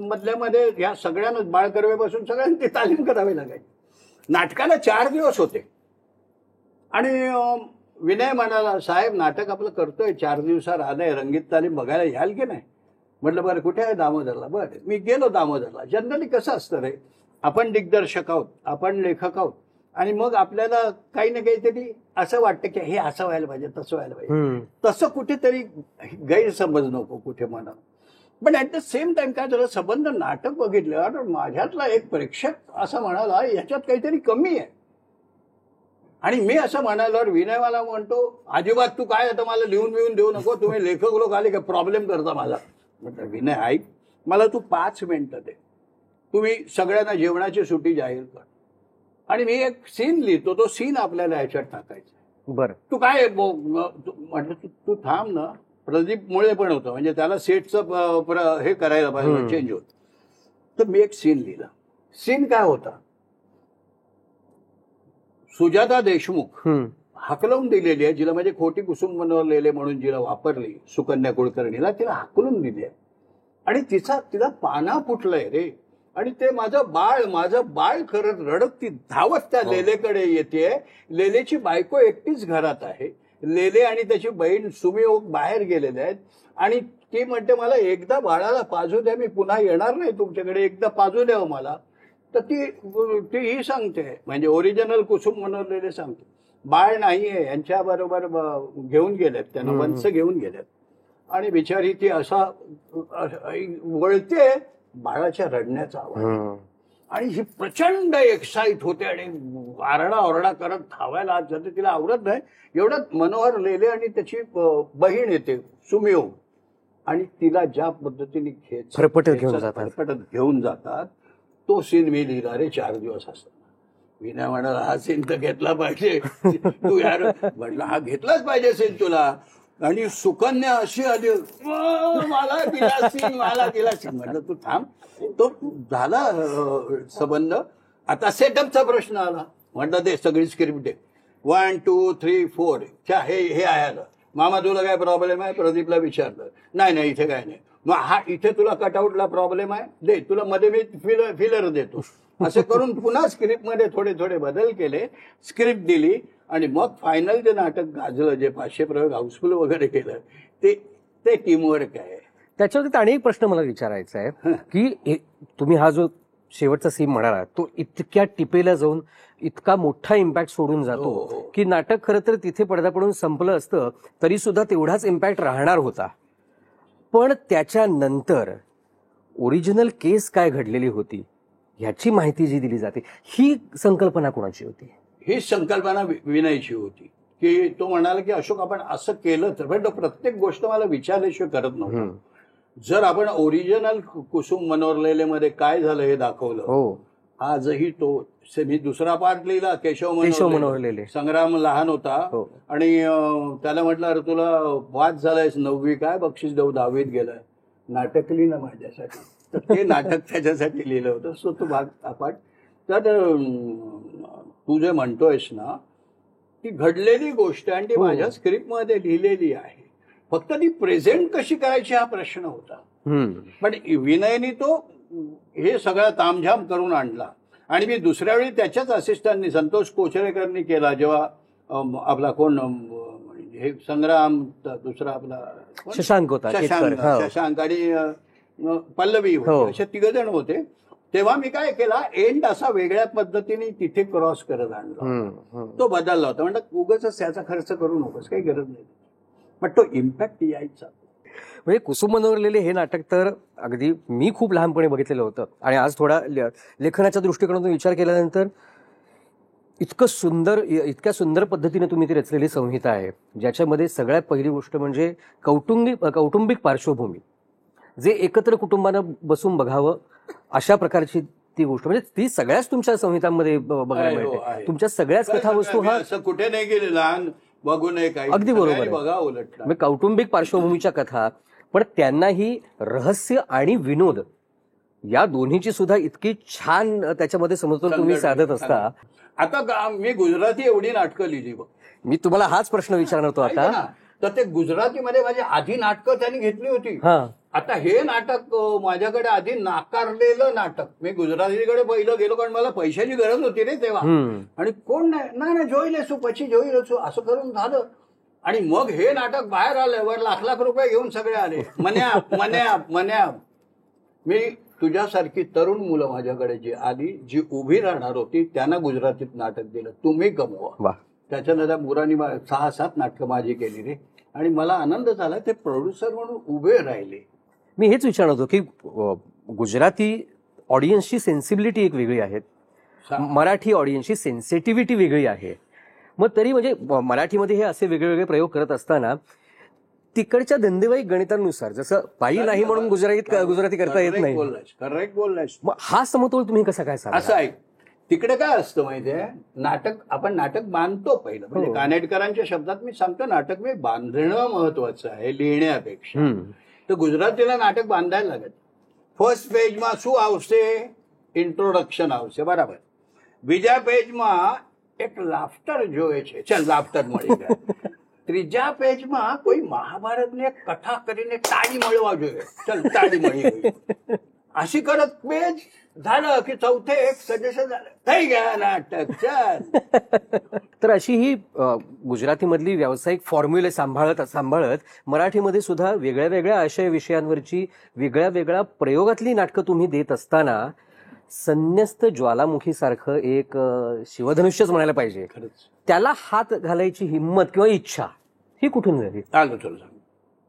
मधल्यामध्ये ह्या सगळ्यांना बाळ कर्वेपासून सगळ्यांनी ती तालीम करावी लागायची. नाटकाला 4 दिवस होते. आणि विनय म्हणाला, साहेब नाटक आपलं करतोय, 4 दिवसात आलंय, रंगीत तालीम बघायला याल की नाही. म्हटलं बरं कुठे आहे, दामोदरला. बरं, मी गेलो दामोदरला. जनरली कसं असतं रे, आपण दिग्दर्शक आहोत, आपण लेखक आहोत, आणि मग आपल्याला काही ना काहीतरी असं वाटतं की हे असं व्हायला पाहिजे, तसं व्हायला पाहिजे. तसं कुठेतरी गैरसमज नको कुठे म्हणा. पण ऍट द सेम टाइम काय झालं, संबंध नाटक बघितलं, माझ्यातला एक प्रेक्षक असं म्हणाला, याच्यात काहीतरी कमी आहे. आणि मी असं म्हणाल्यावर विनय मला म्हणतो, अजिबात तू काय आता मला लिहून देऊ नको, तुम्ही लेखक लोक आले का प्रॉब्लेम करता माझा. म्हटलं विनय ऐक, मला तू 5 मिनिटं दे, तुम्ही सगळ्यांना जेवणाची सुट्टी जाहीर कर, आणि मी एक सीन लिहितो, तो सीन आपल्याला ह्याच्यात टाकायचा. बरं, तू काय म्हटलं, तू थांब ना. प्रदीप मुळे पण होतं, म्हणजे त्याला सेटचं हे करायला पाहिजे, चेंज होत. तर मी एक सीन लिहिला. सीन काय होता, सुजाता देशमुख हकलवून दिलेली आहे, जिला म्हणजे खोटी कुसुम मनोहर लेले म्हणून जिला वापरली सुकन्या कुलकर्णीला, तिला हकलून दिली आहे. आणि तिला पाना फुटलंय रे. आणि ते माझं बाळ करत रडत ती धावत त्या लेलेकडे येते. लेलेची बायको एकटीच घरात आहे. लेले आणि त्याची बहीण सुमिओग बाहेर गेलेले आहेत. आणि ती म्हणते, मला एकदा बाळाला पाजू द्या, मी पुन्हा येणार नाही तुमच्याकडे, एकदा पाजू द्या मला. तर ती ही सांगते, म्हणजे ओरिजिनल कुसुम मनोहर लेले सांगते, बाळ नाहीये, यांच्या बरोबर घेऊन गेलेत, त्यांना वंश घेऊन गेलेत. आणि बिचारी ती असा वळते, बाळाच्या रडण्याचा आवाज, आणि ही प्रचंड एक्साइट होते आणि आरडा करत धावायला आत जाते. तिला आवडत नाही. एवढ्यात मनोहर लेले आणि त्याची बहीण येते सुमिओग, आणि तिला ज्या पद्धतीने फरफटत घेऊन जातात, तो सीन मी लिहिला रे 4 दिवस असताना. विनय म्हणाला, हा सीन तर घेतला पाहिजे तू यार. म्हटलं हा घेतलाच पाहिजे सीन तुला. आणि सुकन्या अशी आली, मला तिला सीन. म्हटलं तू थांब. तो झाला संबंध. आता सेटअपचा प्रश्न आला. म्हटलं ते सगळी स्क्रिप्ट आहे, 1 2 3 4 हे आहे. मामा तुला काय प्रॉब्लेम आहे, प्रदीपला विचारलं. नाही इथे काय नाही. मग हा इथे तुला कटआउटला प्रॉब्लेम आहे, दे तुला मध्ये मी फिलर देतो. असं करून पुन्हा स्क्रिप्टमध्ये थोडे थोडे बदल केले, स्क्रिप्ट दिली आणि मग फायनल जे नाटक गाजलं, जे 500 प्रयोग हाऊसफुल वगैरे केलं, ते टीमवर्क आहे. त्याच्यावरती आणि एक प्रश्न मला विचारायचा आहे की तुम्ही हा जो शेवटचा सीन म्हणाला तो इतक्या टिपेला जाऊन इतका मोठा इम्पॅक्ट सोडून जातो हो. की नाटक खरं तर तिथे पडदा पडून संपलं असतं तरी सुद्धा तेवढाच इम्पॅक्ट राहणार होता. पण त्याच्यानंतर ओरिजिनल केस काय घडलेली होती ह्याची माहिती जी दिली जाते, ही संकल्पना कोणाची होती? ही संकल्पना विनयची होती की तो म्हणाला की अशोक आपण असं केलं तर, पण तो प्रत्येक गोष्ट मला विचारल्याशिवाय करत नव्हता. जर आपण ओरिजिनल कुसुम मनोरलेले काय झालं हे दाखवलं, आजही तो मी दुसरा पार्ट लिहिला केशव मनोरलेले. संग्राम लहान होता आणि त्याला म्हटलं अरे तुला वाद झालाय, 9वी काय बक्षीस देऊ, 10वीत गेलाय, नाटक लिहि ना माझ्यासाठी. तर ते नाटक त्याच्यासाठी लिहिलं होतं. सो तो भाग अपाट. तर तू जे म्हणतोयस ना ती घडलेली गोष्ट आणि ती माझ्या स्क्रिप्टमध्ये लिहिलेली आहे, फक्त ती प्रेझेंट कशी करायची हा प्रश्न होता. पण विनयनी तो हे सगळं तामझाम करून आणला आणि मी दुसऱ्या वेळी त्याच्याच असिस्टंटनी संतोष कोचरेकरांनी केला, जेव्हा आपला कोण हे संग्राम, दुसरा आपला शशांक होता, शशांक आणि पल्लवी होते, असे 3 जण होते. तेव्हा मी काय केला, एंड असा वेगळ्या पद्धतीने तिथे क्रॉस करत आणला, तो बदलला होता. म्हणतात उगाच त्याचा खर्च करू नकोस, काही गरज नाही. पण तो इम्पॅक्ट यायचा. म्हणजे कुसुम मनोरलेले हे नाटक तर अगदी मी खूप लहानपणी बघितलेलं होतं आणि आज थोडा लेखनाच्या दृष्टिकोनातून विचार केल्यानंतर इतक्या सुंदर पद्धतीने तुम्ही ती रचलेली संहिता आहे, ज्याच्यामध्ये सगळ्यात पहिली गोष्ट म्हणजे कौटुंबिक पार्श्वभूमी, जे एकत्र कुटुंबानं बसून बघावं अशा प्रकारची ती गोष्ट, म्हणजे ती सगळ्याच तुमच्या संहितांमध्ये बघायला मिळते. तुमच्या सगळ्याच कथावस्तू हा कुठे नाही गेले, लहान बघू नये काही, अगदी बरोबर बघा उलट. म्हणजे कौटुंबिक पार्श्वभूमीच्या कथा, पण त्यांनाही रहस्य आणि विनोद या दोन्हीची सुद्धा इतकी छान त्याच्यामध्ये समतोल तुम्ही साधत असता. आता मी गुजराती एवढी नाटकं लिहिली बघ. मी तुम्हाला हाच प्रश्न विचारणार होतो आता. तर ते गुजरातीमध्ये माझी आधी नाटकं त्यांनी घेतली होती. आता हे नाटक माझ्याकडे आधी नाकारलेलं नाटक, मी गुजरातीकडे पहिलं गेलो कारण मला पैशाची गरज होती रे तेव्हा, आणि कोण नाही जोई लेसू पची जोई लेसू असं करून झालं. आणि मग हे नाटक बाहेर आलं, वर लाख रुपये घेऊन सगळे आले, मन्याप. मी तुझ्यासारखी तरुण मुलं माझ्याकडे जी आली, जी उभी राहणार होती, त्यांना गुजरातीत नाटक दिलं, तुम्ही कमवा. त्याच्यानंतर मुरानी 6-7 नाटकं माझी केली रे, आणि मला आनंद झाला, ते प्रोड्युसर म्हणून उभे राहिले. मी हेच विचारत होतो की गुजराती ऑडियन्सची सेन्सिबिलिटी एक वेगळी आहे, मराठी ऑडियन्सची सेन्सिटिव्हिटी वेगळी आहे. मग तरी म्हणजे मराठीमध्ये हे असे वेगवेगळे प्रयोग करत असताना तिकडच्या धंदेवाईक गणितांनुसार, जसं बाई नाही म्हणून गुजराती करता येत नाही. करेक्ट बोललायस. मग हा समतोल तुम्ही कसा काय साधला? असं आहे, तिकडे काय असतं माहितीये, आपण नाटक बांधतो पहिलं, म्हणजे कानेटकरांच्या शब्दात मी सांगतो, नाटक मी बांधणं महत्वाचं आहे लिहिण्यापेक्षा. तर गुजरातीला नाटक बांधायला लागत. फर्स्ट पेजમાં શું આવશે, ઇન્ટ્રોડક્શન આવશે, બરાબર. બીજા પેજમાં એક લાફ્ટર જોવે છે, ચાલ લાફ્ટર મળી ગયા. ત્રીજા પેજમાં કોઈ મહાભારતની એક કથા કરીને તાળી મળવા જોઈએ, ચાલ તાળી મળી ગઈ. अशी करत पेज झालं की चौथे एक सजेशन झालं, થઈ ગયા नाटक, चल. तर अशी ही गुजरातीमधली व्यावसायिक फॉर्म्युले सांभाळत मराठीमध्ये सुद्धा वेगळ्या वेगळ्या आशय विषयांवरची वेगळ्या प्रयोगातली नाटकं तुम्ही देत असताना संन्यस्त ज्वालामुखी सारखं एक शिवधनुष्यच म्हणायला पाहिजे, त्याला हात घालायची हिंमत किंवा इच्छा ही कुठून झाली? आलो चल सांग.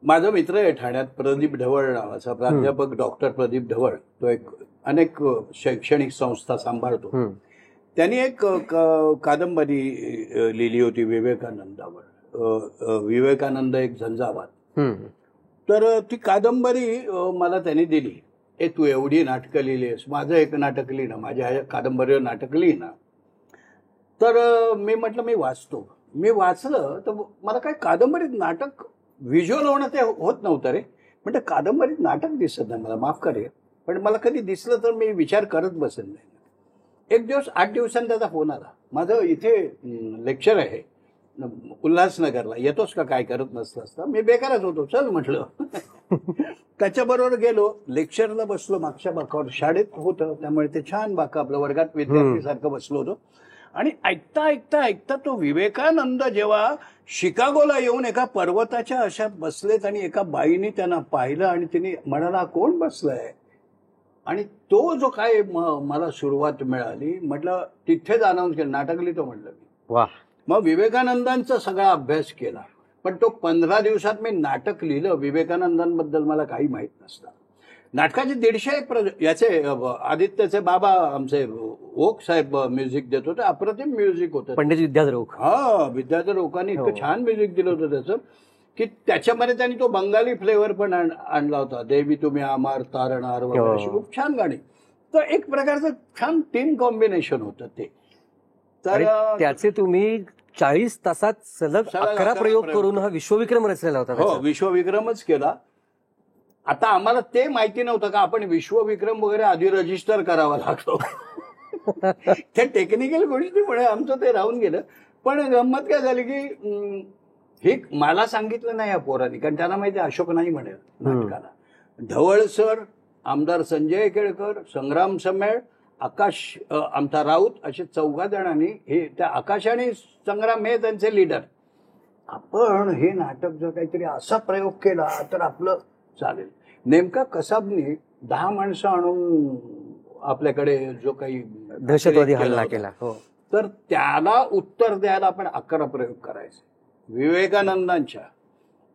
माझा मित्र आहे ठाण्यात, प्रदीप ढवळ नावाचा प्राध्यापक, डॉक्टर प्रदीप ढवळ. तो एक अनेक शैक्षणिक संस्था सांभाळतो. त्यांनी एक कादंबरी लिहिली होती विवेकानंदावर, विवेकानंद एक झंझावात. तर ती कादंबरी मला त्यांनी दिली. तू एवढी नाटकं लिहिलीस, माझं एक नाटक लिहि ना, माझ्या कादंबरीवर नाटक लिहि ना. तर मी म्हटलं मी वाचतो. मी वाचलं तर मला काय कादंबरीत नाटक व्हिज्युअल होणं ते होत नव्हतं रे. म्हणजे कादंबरीत नाटक दिसत नाही, मला माफ करेल, पण मला कधी दिसलं तर मी विचार करत बसत नाही. एक दिवस 8 दिवसांनी त्याचा फोन आला, माझं इथे लेक्चर आहे उल्हासनगरला, येतोस का, काय करत नसतं. मी बेकारच होतो, चल म्हटलं. त्याच्याबरोबर गेलो, लेक्चरला बसलो मागच्या बाकावर. शाळेत होतं त्यामुळे ते छान बाका आपल्या वर्गात विद्यार्थीसारखं बसलो होतो. आणि ऐकता ऐकता ऐकता तो विवेकानंद जेव्हा शिकागोला येऊन एका पर्वताच्या अशा बसलेत आणि एका बाईने त्यांना पाहिलं आणि तिने म्हणाला, कोण बसलंय? आणि तो जो काय मला सुरुवात मिळाली, म्हटलं तिथेच अनाऊन्स केलं, नाटक लिहितो म्हटलं मी. वा. मग विवेकानंदांचा सगळा अभ्यास केला. पण तो 15 दिवसात मी नाटक लिहिलं. विवेकानंदांबद्दल मला काही माहित नसतं. नाटकाचे 150 याचे आदित्यचे बाबा आमचे ओक साहेब म्युझिक देत होते. अप्रतिम म्युझिक होतं. पंडित विद्याधर ओक. हा, विद्याधर ओकांनी इतकं छान म्युझिक दिलं होतं त्याचं की त्याच्यामध्ये त्यांनी तो बंगाली फ्लेवर पण आणला होता. देवी तुम्ही आमार तारणार वगैरे अशी खूप छान गाणी. तर एक प्रकारचं छान टीम कॉम्बिनेशन होतं ते. तर त्याचे तुम्ही 40 तासात सलग 11 प्रयोग करून हा विश्वविक्रम रचलेला होता. हो, विश्वविक्रमच केला. आता आम्हाला ते माहिती नव्हतं का आपण विश्वविक्रम वगैरे आधी रजिस्टर करावा लागतो. त्या टेक्निकल गोष्टीमुळे आमचं ते राहून गेलं. पण गंमत काय झाली की हे मला सांगितलं नाही या पोरांनी, कारण त्यांना माहिती अशोक नाही म्हणेल नाटकाला. ढवळ सर, आमदार संजय केळकर, संग्राम समेळ, आकाश आमचा राऊत असे 4 जणांनी हे त्या आकाश आणि संग्राम हे त्यांचे लीडर. आपण हे नाटक जर काहीतरी असा प्रयोग केला तर आपलं चालेल. नेमका कसाबने 10 माणसं आणून आपल्याकडे जो काही दहशतवादी हल्ला केला, तर त्याला उत्तर द्यायला आपण 11 प्रयोग करायचे विवेकानंदांच्या.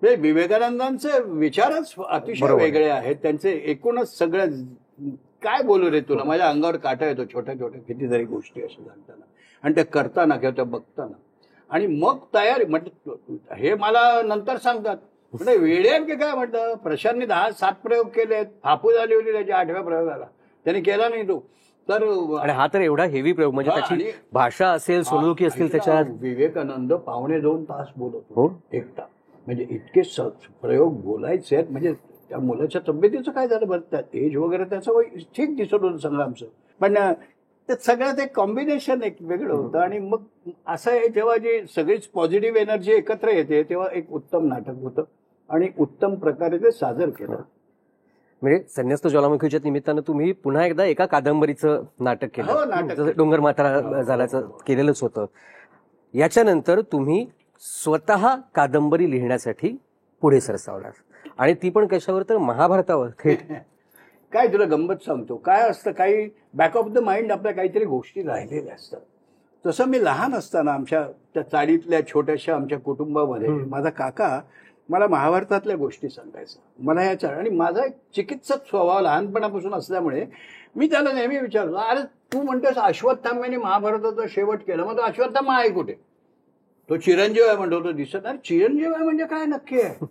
विवेकानंदांचे विचारच अतिशय वेगळे आहेत. त्यांचे एकूणच सगळं काय बोलू रे तुला, माझ्या अंगावर काटा येतो छोट्या छोट्या कितीतरी गोष्टी असं सांगताना आणि ते करताना किंवा त्या बघताना. आणि मग तयारी म्हटलं हे मला नंतर सांगतात म्हणजे वेळेत की काय म्हटलं. प्रशांतनी 7 प्रयोग केलेत. हापूस आली होती त्याच्या 8व्या प्रयोगाला, त्याने केला नाही तो. तर आणि हा तर एवढा हेवी प्रयोग म्हणजे त्याची भाषा असेल, सोलोकी असतील त्याच्यात. विवेकानंद 2.25 तास बोलत होते एकटा. म्हणजे इतके प्रयोग बोलायचे आहेत. म्हणजे त्या मुलाच्या तब्येतीचं काय झालं बरं, त्या एज वगैरे त्याचं वय ठीक दिसत होतं संग्रामचं. पण ते सगळ्यात एक कॉम्बिनेशन एक वेगळं होतं. आणि मग असं आहे जेव्हा जी सगळीच पॉझिटिव्ह एनर्जी एकत्र येते तेव्हा एक उत्तम नाटक होतं आणि उत्तम प्रकारे ते सादर केलं. म्हणजे संन्यस्त ज्वालामुखीच्या निमित्तानं तुम्ही पुन्हा एकदा एका कादंबरीचं नाटक केलं. डोंगर माथारा झाल्याचं केलेलंच होतं. याच्यानंतर तुम्ही स्वतः कादंबरी लिहिण्यासाठी पुढे सरसावलात आणि ती पण कशावर, तर महाभारतावर थेट. काय तुला गंमत सांगतो, काय असतं काही बॅक ऑफ द माइंड आपल्या काहीतरी गोष्टी राहिलेल्या असतात. तसं मी लहान असताना आमच्या त्या चाळीतल्या छोट्याशा आमच्या कुटुंबामध्ये माझा काका मला महाभारतातल्या गोष्टी सांगायचा. मला याच्या आणि माझा एक चिकित्सक स्वभाव लहानपणापासून असल्यामुळे मी त्याला नेहमी विचारतो, अरे तू म्हणतोस अश्वत्थाम्याने महाभारताचा शेवट केला, मग तो अश्वत्थामा आहे कुठे? तो चिरंजीव आहे म्हणतो. तो दिसत नाही. चिरंजीव आहे म्हणजे काय नक्की आहे?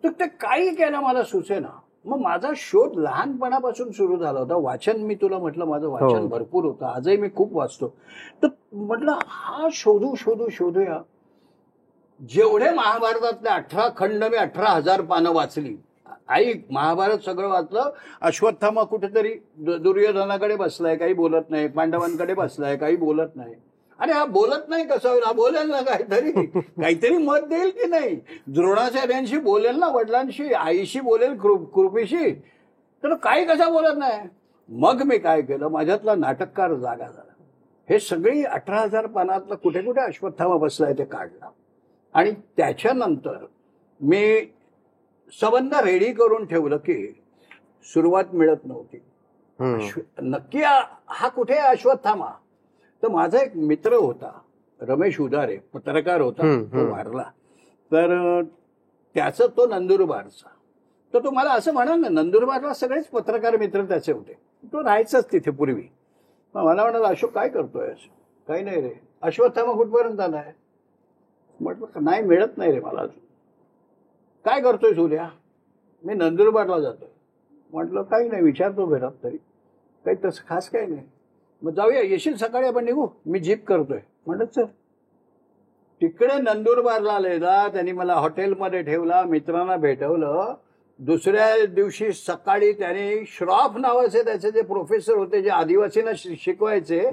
तर ते काही केलं मला सुचेना. मग माझा शोध लहानपणापासून सुरू झाला होता. वाचन मी तुला म्हटलं माझं वाचन भरपूर होतं. आजही मी खूप वाचतो. तर म्हटलं हा शोधूया. जेवढे महाभारतातले 18 खंड मी 18,000 पानं वाचली. आई महाभारत सगळं वाचलं. अश्वत्थामा कुठेतरी दुर्योधनाकडे बसलाय, काही बोलत नाही. पांडवांकडे बसलाय, काही बोलत नाही. अरे हा बोलत नाही कसं होईल? हा बोलेल ना काहीतरी मत देईल की नाही. द्रोणाचार्यांशी बोलेल ना, वडिलांशी, आईशी बोलेल, कृपेशी. तर काही कसा बोलत नाही. मग मी काय केलं, माझ्यातला नाटककार जागा झाला. हे सगळी 18,000 पानातलं कुठे कुठे अश्वत्थामा बसलाय ते काढलं. आणि त्याच्यानंतर मी संबंध रेडी करून ठेवलं की सुरुवात मिळत नव्हती. नक्की हा कुठे अश्वत्थामा? तर माझा एक मित्र होता रमेश उदारे, पत्रकार होता. तो वारला. तर त्याचा तो नंदुरबारचा. तर तो मला असं म्हणाल ना, नंदुरबारला सगळेच पत्रकार मित्र त्याचे होते. तो राहायचाच तिथे पूर्वी. मला म्हणाला, अशोक काय करतोय? काही नाही रे. अश्वत्थामा कुठपर्यंत आलाय? म्हटलं नाही, मिळत नाही रे मला अजून. काय करतोय सूर्या? मी नंदुरबारला जातोय. म्हटलं काही नाही, विचारतो घरात तरी. काही तसं खास काही नाही. मग जाऊया, येशील सकाळी, आपण निघू, मी जीप करतोय. म्हणत सर तिकडे नंदुरबारला आलेला. त्यांनी मला हॉटेलमध्ये ठेवला, मित्रांना भेटवलं. दुसऱ्या दिवशी सकाळी त्याने श्रॉफ नावाचे त्याचे जे प्रोफेसर होते, जे आदिवासींना शिकवायचे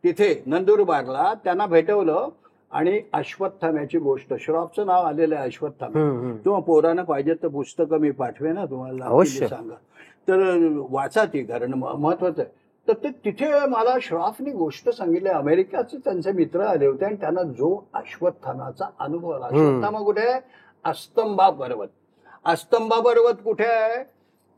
तिथे नंदुरबारला, त्यांना भेटवलं आणि अश्वत्थाम्याची गोष्ट, श्रॉफचं नाव आलेलं आहे अश्वत्थामा. किंवा पोरांना पाहिजे तर पुस्तकं मी पाठवे ना तुम्हाला, अवश्य. सांगा तर वाचा ती, कारण महत्वाचं आहे. तर ते तिथे मला श्रॉफनी गोष्ट सांगितली. अमेरिकेचे त्यांचे मित्र आले होते आणि त्यांना जो अश्वत्थामाचा अनुभव आला. अश्वत्थामा कुठे आहे? अस्तंबा पर्वत. अस्तंबा पर्वत कुठे आहे?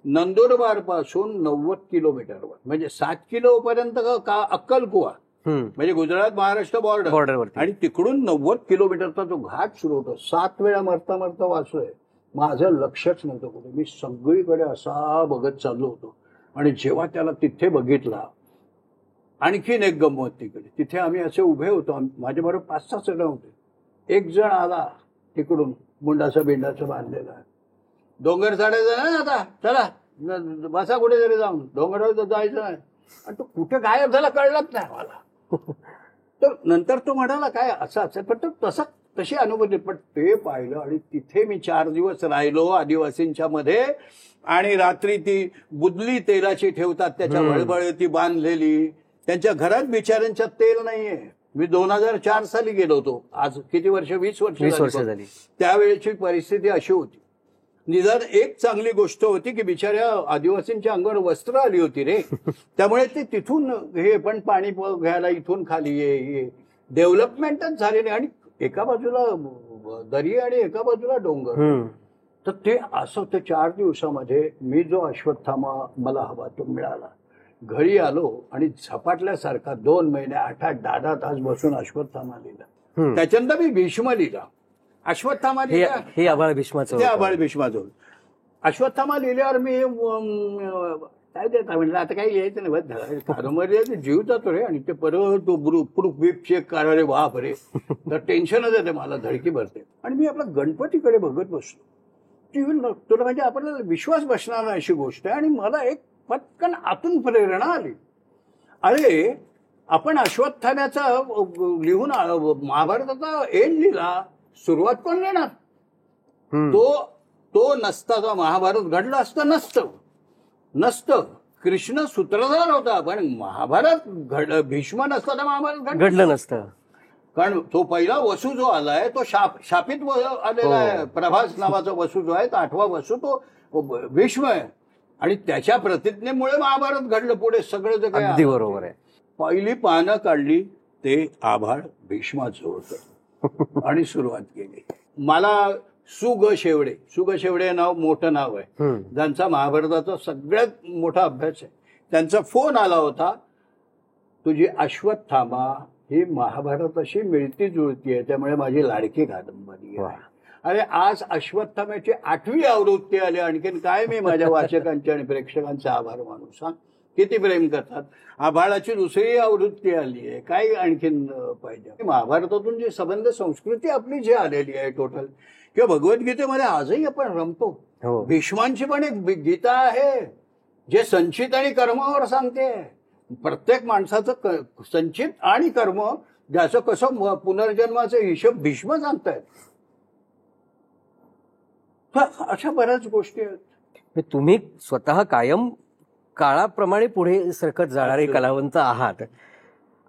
नंदुरबार पासून 90 किलोमीटरवर, म्हणजे 7 किलो पर्यंत का अक्कलकुवा, म्हणजे गुजरात महाराष्ट्र बॉर्डरवरती, आणि तिकडून 90 किलोमीटरचा जो घाट सुरू होतो. 7 वेळा मरता मरता वाचलोय. माझं लक्षच नव्हतं कुठे. मी सगळीकडे असा बघत चाललो होतो. आणि जेव्हा त्याला तिथे बघितला, आणखीन एक गंमत तिकडे. तिथे आम्ही असे उभे होतो, माझ्याबरोबर 5-6 जण होते. एक जण आला तिकडून, मुंडाचं बिंडाचं बांधलेलं आहे. डोंगर चढायचं नाही आता, चला बसा कुठेतरी जाऊन, डोंगरावर जायचं नाही. आणि तो कुठे गायब झाला कळलंच नाही मला. तर नंतर तो म्हणाला काय असं असेल, पण तो तशी अनुभूती. पण ते पाहिलं आणि तिथे मी 4 दिवस राहिलो आदिवासींच्या मध्ये. आणि रात्री ती बुदली तेलाची ठेवतात, त्याच्या वळवळती बांधलेली. त्यांच्या घरात बिचाऱ्यांच्या तेल नाहीये. मी 2004 साली गेलो होतो. आज किती वर्ष? 20 वर्ष झाली. त्यावेळेची परिस्थिती अशी होती. निदान एक चांगली गोष्ट होती की बिचाऱ्या आदिवासींच्या अंगावर वस्त्र आली होती रे. त्यामुळे ते तिथून हे पण पाणी घ्यायला इथून खाली ये डेव्हलपमेंटच झाली नाही. आणि एका बाजूला दरी आणि एका बाजूला डोंगर. तर ते असं ते 4 दिवसामध्ये मी जो अश्वत्थामा मला हवा तो मिळाला. घरी आलो आणि झपाटल्यासारखा 2 महिने 8-8, 10-10 तास बसून अश्वत्थामा लिहिला. त्याच्यानंतर मी भीष्म लिहिला. अश्वत्थामा लिहिला, हे आबाळ भीष्माचं, ते आबाळ भीष्माचं. अश्वत्थामा लिहिल्यावर मी काय देता म्हटलं आता काही यायचं नाही, बस कादंबरी जीव जातो रे. आणि ते परत तो प्रूफ चेक करा रे, बाप रे. तर टेन्शनच येते मला, धडकी भरते. आणि मी आपला गणपतीकडे बघत बसलो. तुला म्हणजे आपल्याला विश्वास बसणार नाही अशी गोष्ट आहे. आणि मला एक पटकन आतून प्रेरणा आली. अरे आपण अश्वत्थाम्याचा लिहून महाभारताचा एंड लिहिला, सुरुवात कोण लिहिणार? तो नसता तो महाभारत घडलं असतं नसतं. कृष्ण सूत्रधार होता, पण महाभारत भीष्म नसता तर महाभारत घडलं नसतं. कारण तो पहिला वसू जो आलाय तो शापित आलेला आहे. प्रभास नावाचा वसू जो आहे, तो 8वा वसू तो भीष्म आहे. आणि त्याच्या प्रतिज्ञेमुळे महाभारत घडलं पुढे सगळं जे काही. बरोबर आहे. पहिली पानं काढली ते आभाळ भीष्माचं होतं. आणि सुरुवात केली. मला सुग शेवडे नाव मोठं नाव आहे, ज्यांचा महाभारताचा सगळ्यात मोठा अभ्यास आहे. त्यांचा फोन आला होता, तुझी अश्वत्थामा ही महाभारताशी मिळती जुळती आहे, त्यामुळे माझी लाडकी कादंबरी आहे. अरे आज अश्वत्थाम्याची 8वी आवृत्ती आली. आणखीन काय मी माझ्या वाचकांचे आणि प्रेक्षकांचे आभार मानू. सांग किती प्रेम करतात. आभाळाची 2री आवृत्ती आली आहे, काय आणखीन पाहिजे. महाभारतातून जी संबंध संस्कृती आपली जी आलेली आहे टोटल, किंवा भगवद्गीतेमध्ये आजही आपण रमतो. भीष्मांची पण एक गीता आहे जे संचित आणि कर्मावर सांगते. प्रत्येक माणसाचं संचित आणि कर्म, ज्याचं कसं पुनर्जन्माचे हिशोब भीष्म सांगतायत. अशा बऱ्याच गोष्टी आहेत. तुम्ही स्वतः कायम काळाप्रमाणे पुढे सरकत जाणारे कलावंत आहात.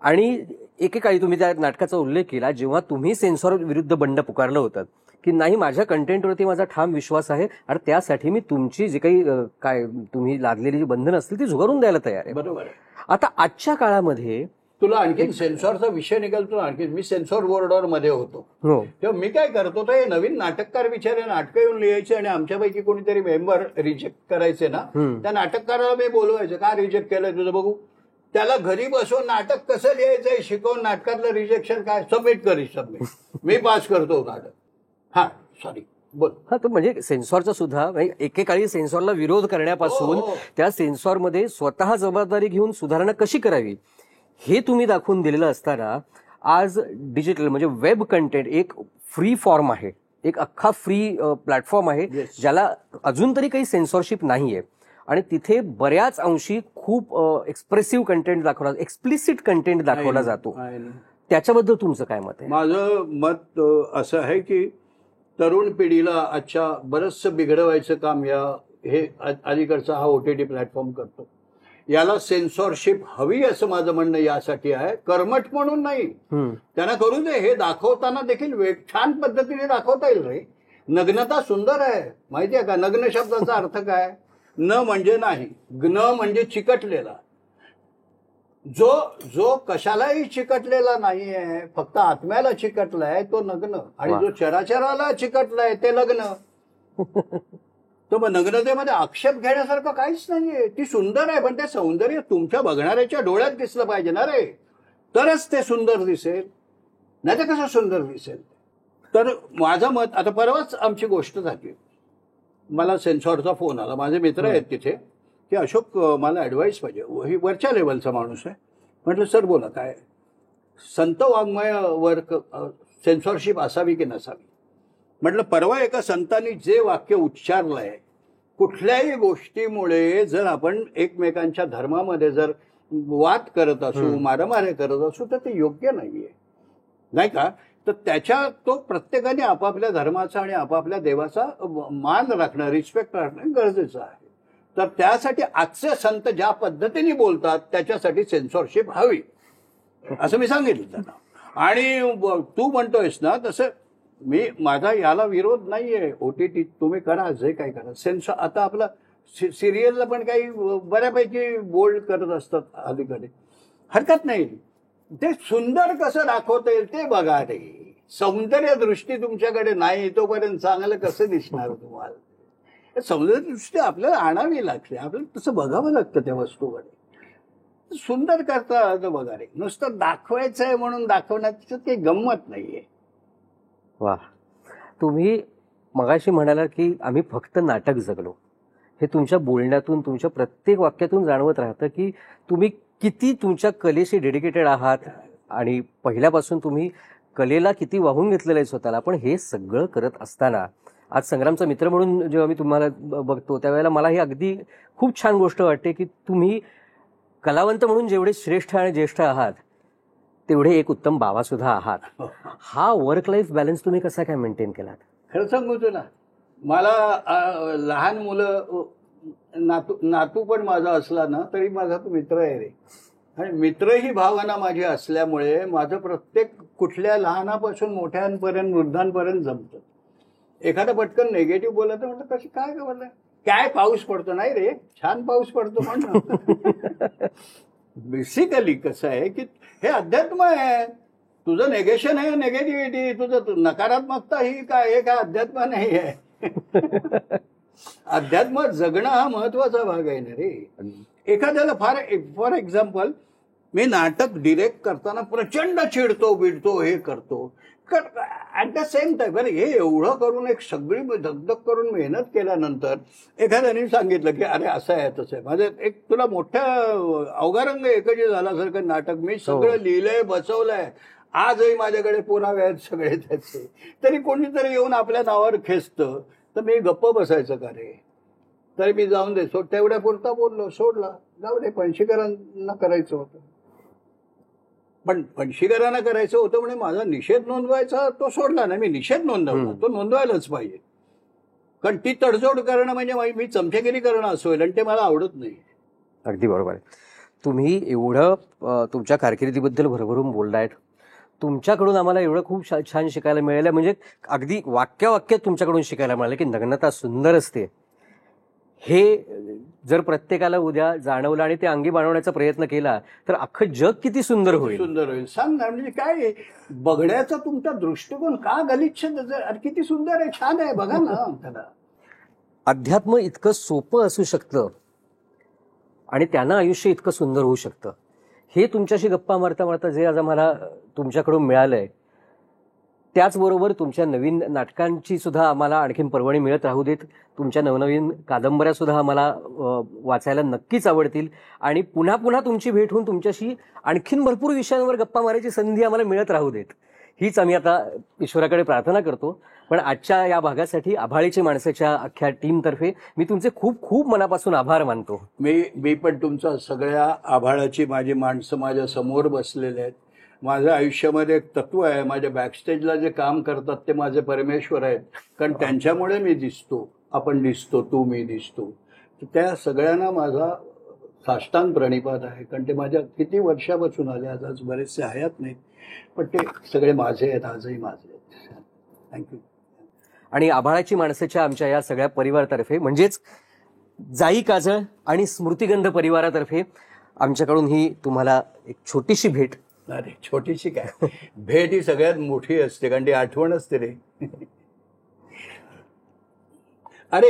आणि एकेकाळी तुम्ही त्या नाटकाचा उल्लेख केला, जेव्हा तुम्ही सेन्सॉर विरुद्ध बंड पुकारलं होतं की नाही, माझ्या कंटेंटवरती माझा ठाम विश्वास आहे आणि त्यासाठी मी तुमची जी काही काय तुम्ही लादलेली जी बंधनं असतील ती झुगारून द्यायला तयार आहे. बरोबर आहे. आता आजच्या काळामध्ये तुला आणखी सेन्सॉरचा विषय निघालतो. आणखी मी सेन्सॉर बोर्डवर मध्ये होतो, तेव्हा मी काय करत होतो, हे नवीन नाटककार बिचारे नाटकं येऊन लिहायचे आणि आमच्यापैकी कोणीतरी मेंबर रिजेक्ट करायचे ना, त्या नाटककाराला मी बोलवायचं, का रिजेक्ट केलंय तुझं बघू. त्याला घरी बसून नाटक कसं लिहायचंय शिकवून, नाटकातलं रिजेक्शन काय सबमिट मी पास करतो नाटक. हा सॉरी बोल. हा, तर म्हणजे सेन्सॉरचा सुद्धा एकेकाळी सेन्सॉरला विरोध करण्यापासून त्या सेन्सॉरमध्ये स्वतः जबाबदारी घेऊन सुधारणा कशी करावी हे तुम्ही दाखवून दिलेलं असताना, आज डिजिटल म्हणजे वेब कंटेंट एक फ्री फॉर्म आहे, एक अख्खा फ्री प्लॅटफॉर्म आहे ज्याला अजून तरी काही सेन्सॉरशिप नाहीये. आणि तिथे बऱ्याच अंशी खूप एक्सप्रेसिव्ह कंटेंट दाखवला, एक्सप्लिसिट कंटेंट दाखवला जातो. त्याच्याबद्दल तुमचं काय मत आहे? माझं मत असं आहे की तरुण पिढीला आजच्या बरंचसं बिघडवायचं काम हे अलीकडचा हा OTT प्लॅटफॉर्म करतो. याला सेन्सॉरशिप हवी असं माझं म्हणणं यासाठी आहे, कर्मठ म्हणून नाही. त्यांना करू दे, हे दाखवताना देखील छान पद्धतीने दाखवता येईल रे. नग्नता सुंदर आहे, माहितीये का? नग्न शब्दाचा अर्थ काय? न म्हणजे नाही, ग्न म्हणजे चिकटलेला. जो कशालाही चिकटलेला नाहीये, फक्त आत्म्याला चिकटलाय तो नग्न, आणि जो चराचराला चिकटलाय ते लग्न. तर मग नग्नतेमध्ये आक्षेप घेण्यासारखं काहीच नाहीये. ती सुंदर आहे, पण ते सौंदर्य तुमच्या बघणाऱ्याच्या डोळ्यात दिसलं पाहिजे ना रे, तरच ते सुंदर दिसेल, नाही तर कसं सुंदर दिसेल? तर माझं मत, आता परवाच आमची गोष्ट झाली, मला सेन्सॉरचा फोन आला. माझे मित्र आहेत तिथे, की अशोक मला ऍडवाइस पाहिजे. ही वरच्या लेवलचा माणूस आहे. म्हटलं सर बोला, काय संत वाङ्मयावर सेन्सॉरशिप असावी की नसावी? म्हटलं परवा एका संतांनी जे वाक्य उच्चारलंय, कुठल्याही गोष्टीमुळे जर आपण एकमेकांच्या धर्मामध्ये जर वाद करत असू, मारामाऱ्या करत असू, तर ते योग्य नाहीये, नाही का? तर तो प्रत्येकाने आपापल्या धर्माचा आणि आपापल्या देवाचा मान राखणं, रिस्पेक्ट राखणं गरजेचं आहे. तर त्यासाठी आजचे संत ज्या पद्धतीने बोलतात त्याच्यासाठी सेन्सॉरशिप हवी, असं मी सांगितलं त्यांना. आणि तू म्हणतोयस ना तसं माझा याला विरोध नाहीये. OTT तुम्ही करा, जे काय करा. सेन्सॉर आता आपला सिरियलला पण काही बऱ्यापैकी बोल्ड करत असतात अलीकडे, हरकत नाही. ते सुंदर कसं दाखवता येईल ते बघा रे. सौंदर्य दृष्टी तुमच्याकडे नाही तोपर्यंत चांगलं कसं दिसणार तुम्हाला? सौंदर्य दृष्टी आपल्याला आणावी लागते, आपल्याला तसं बघावं लागतं त्या वस्तूकडे. सुंदर करता आलं बघा रे. नुसतं दाखवायचंय म्हणून दाखवण्यात त्याच्यात काही गंमत नाहीये. वा, तुम्ही मगाशी म्हणाला की आम्ही फक्त नाटक जगलो. हे तुमच्या बोलण्यातून, तुमच्या प्रत्येक वाक्यातून जाणवत राहतं की तुम्ही किती तुमच्या कलेशी डेडिकेटेड आहात आणि पहिल्यापासून तुम्ही कलेला किती वाहून घेतलेलं आहे स्वतःला. पण हे सगळं करत असताना आज संग्रामचा मित्र म्हणून जेव्हा मी तुम्हाला बघतो त्यावेळेला मला ही अगदी खूप छान गोष्ट वाटते की तुम्ही कलावंत म्हणून जेवढे श्रेष्ठ आणि ज्येष्ठ आहात तेवढे एक उत्तम बाबा सुद्धा आहात. हा वर्क लाईफ बॅलन्स तुम्ही कसा काय मेंटेन केलात? खरं सांगू तुला, मला लहान मुलं, नातू पण माझा असला ना तरी माझा तो मित्र आहे रे. आणि मित्र ही भावना माझी असल्यामुळे माझं प्रत्येक कुठल्या लहानापासून मोठ्यांपर्यंत वृद्धांपर्यंत जमतं. एखादा पटकन निगेटिव्ह बोलत म्हटलं कशी काय बोललं, काय पाऊस पडतो? नाही रे, छान पाऊस पडतो म्हणणं. बेसिकली कसं आहे की हे अध्यात्म आहे. तुझं नेगेशन आहे, नेगेटिव्हिटी, तुझं नकारात्मकता ही काय, हे काय अध्यात्म नाही आहे. अध्यात्म जगणं हा महत्वाचा भाग आहे ना रे. एखाद्याला फॉर एक्झाम्पल, मी नाटक डिरेक्ट करताना प्रचंड चिडतो, बिडतो, हे करतो. ऍट द सेम टाइम बरं, हे एवढं करून एक सगळी दगदग करून मेहनत केल्यानंतर एखाद्याने सांगितलं की अरे असं आहे तसं आहे, माझं एक तुला मोठ्या अवघारंग एकजी झाल्यासारखं नाटक मी सगळं लिहिलंय, बसवलंय, आजही माझ्याकडे पुरावे आहेत सगळे त्याचे, तरी कोणीतरी येऊन आपल्या नावावर खेचतं, तर मी गप्प बसायचं का रे? तरी मी जाऊन दे, तेवढ्या पुरता बोललो, सोडला, जाऊ दे. पणशीकरांना करायचं होतं, पण पणशीकरांना करायचं होतं म्हणजे माझा निषेध नोंदवायचा, तो सोडला नाही. मी निषेध नोंदवला, तो नोंदवायलाच पाहिजे. कारण ती तडजोड करणं म्हणजे मी चमचेगिरी करणं असं होईल, आणि ते मला आवडत नाही. अगदी बरोबर आहे. तुम्ही एवढं तुमच्या कारकिर्दीबद्दल भरभरून बोललायत. तुमच्याकडून आम्हाला एवढं खूप छान शिकायला मिळालं, म्हणजे अगदी वाक्यात तुमच्याकडून शिकायला मिळालं की नग्नता सुंदर असते. हे जर प्रत्येकाला उद्या जाणवलं आणि ते अंगी बाणवण्याचा प्रयत्न केला तर अख्खं जग किती सुंदर होईल. सुंदर होईल. सांग ना, म्हणजे काय बघण्याचा तुमचा दृष्टिकोन का गलिच्छ, किती सुंदर आहे, छान आहे, बघा ना त्याला. अध्यात्म इतकं सोपं असू शकतं आणि त्यानं आयुष्य इतकं सुंदर होऊ शकतं. हे तुमच्याशी गप्पा मारता मारता जे आज आम्हाला तुमच्याकडून मिळालंय, त्याचबरोबर तुमच्या नवीन नाटकांची सुद्धा आम्हाला आणखीन पर्वणी मिळत राहू देत. तुमच्या नवनवीन कादंबऱ्या सुद्धा आम्हाला वाचायला नक्कीच आवडतील आणि पुन्हा पुन्हा तुमची भेट होऊन तुमच्याशी आणखीन भरपूर विषयांवर गप्पा मारायची संधी आम्हाला मिळत राहू देत, हीच आम्ही आता ईश्वराकडे प्रार्थना करतो. पण आजच्या या भागासाठी आभाळीची माणसाच्या अख्ख्या टीमतर्फे मी तुमचे खूप खूप मनापासून आभार मानतो. मी पण तुमचा सगळ्या आभाळाची माझी माणसं माझ्या समोर बसलेले आहेत. माझ्या आयुष्यामध्ये एक तत्व आहे, माझ्या बॅकस्टेजला जे काम करतात ते माझे परमेश्वर आहेत, कारण त्यांच्यामुळे मी दिसतो, आपण दिसतो, तू मी दिसतो. त्या सगळ्यांना माझा साष्टांग प्रणिपात आहे, कारण ते माझ्या किती वर्षापासून आले, आज बरेचसे हयात नाहीत, पण ते सगळे माझे आहेत, आजही माझे आहेत. थँक्यू. आणि आभाळाची माणसाच्या आमच्या या सगळ्या परिवारातर्फे म्हणजेच जाई काजळ आणि स्मृतिगंध परिवारातर्फे आमच्याकडून ही तुम्हाला एक छोटीशी भेट. अरे छोटीशी काय भेट, ही सगळ्यात मोठी असते, कारण ती आठवण असते रे. अरे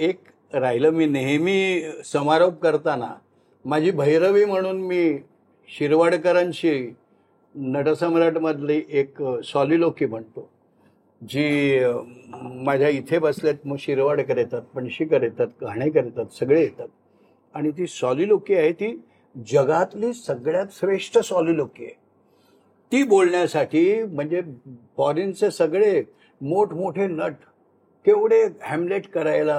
एक राहिलं, मी नेहमी समारोप करताना माझी भैरवी म्हणून मी शिरवाडकरांशी नटसम्राटमधली एक सॉलिलोकी म्हणतो, जी माझ्या इथे बसल्यात. मग शिरवाडकर येतात, पणशीकर येतात, घाणेकर येतात, सगळे येतात. आणि ती सॉलिलोकी आहे, ती जगातली सगळ्यात श्रेष्ठ सॉलिलोकी आहे. ती बोलण्यासाठी म्हणजे फॉरेनचे सगळे मोठमोठे नट केवढे हॅमलेट करायला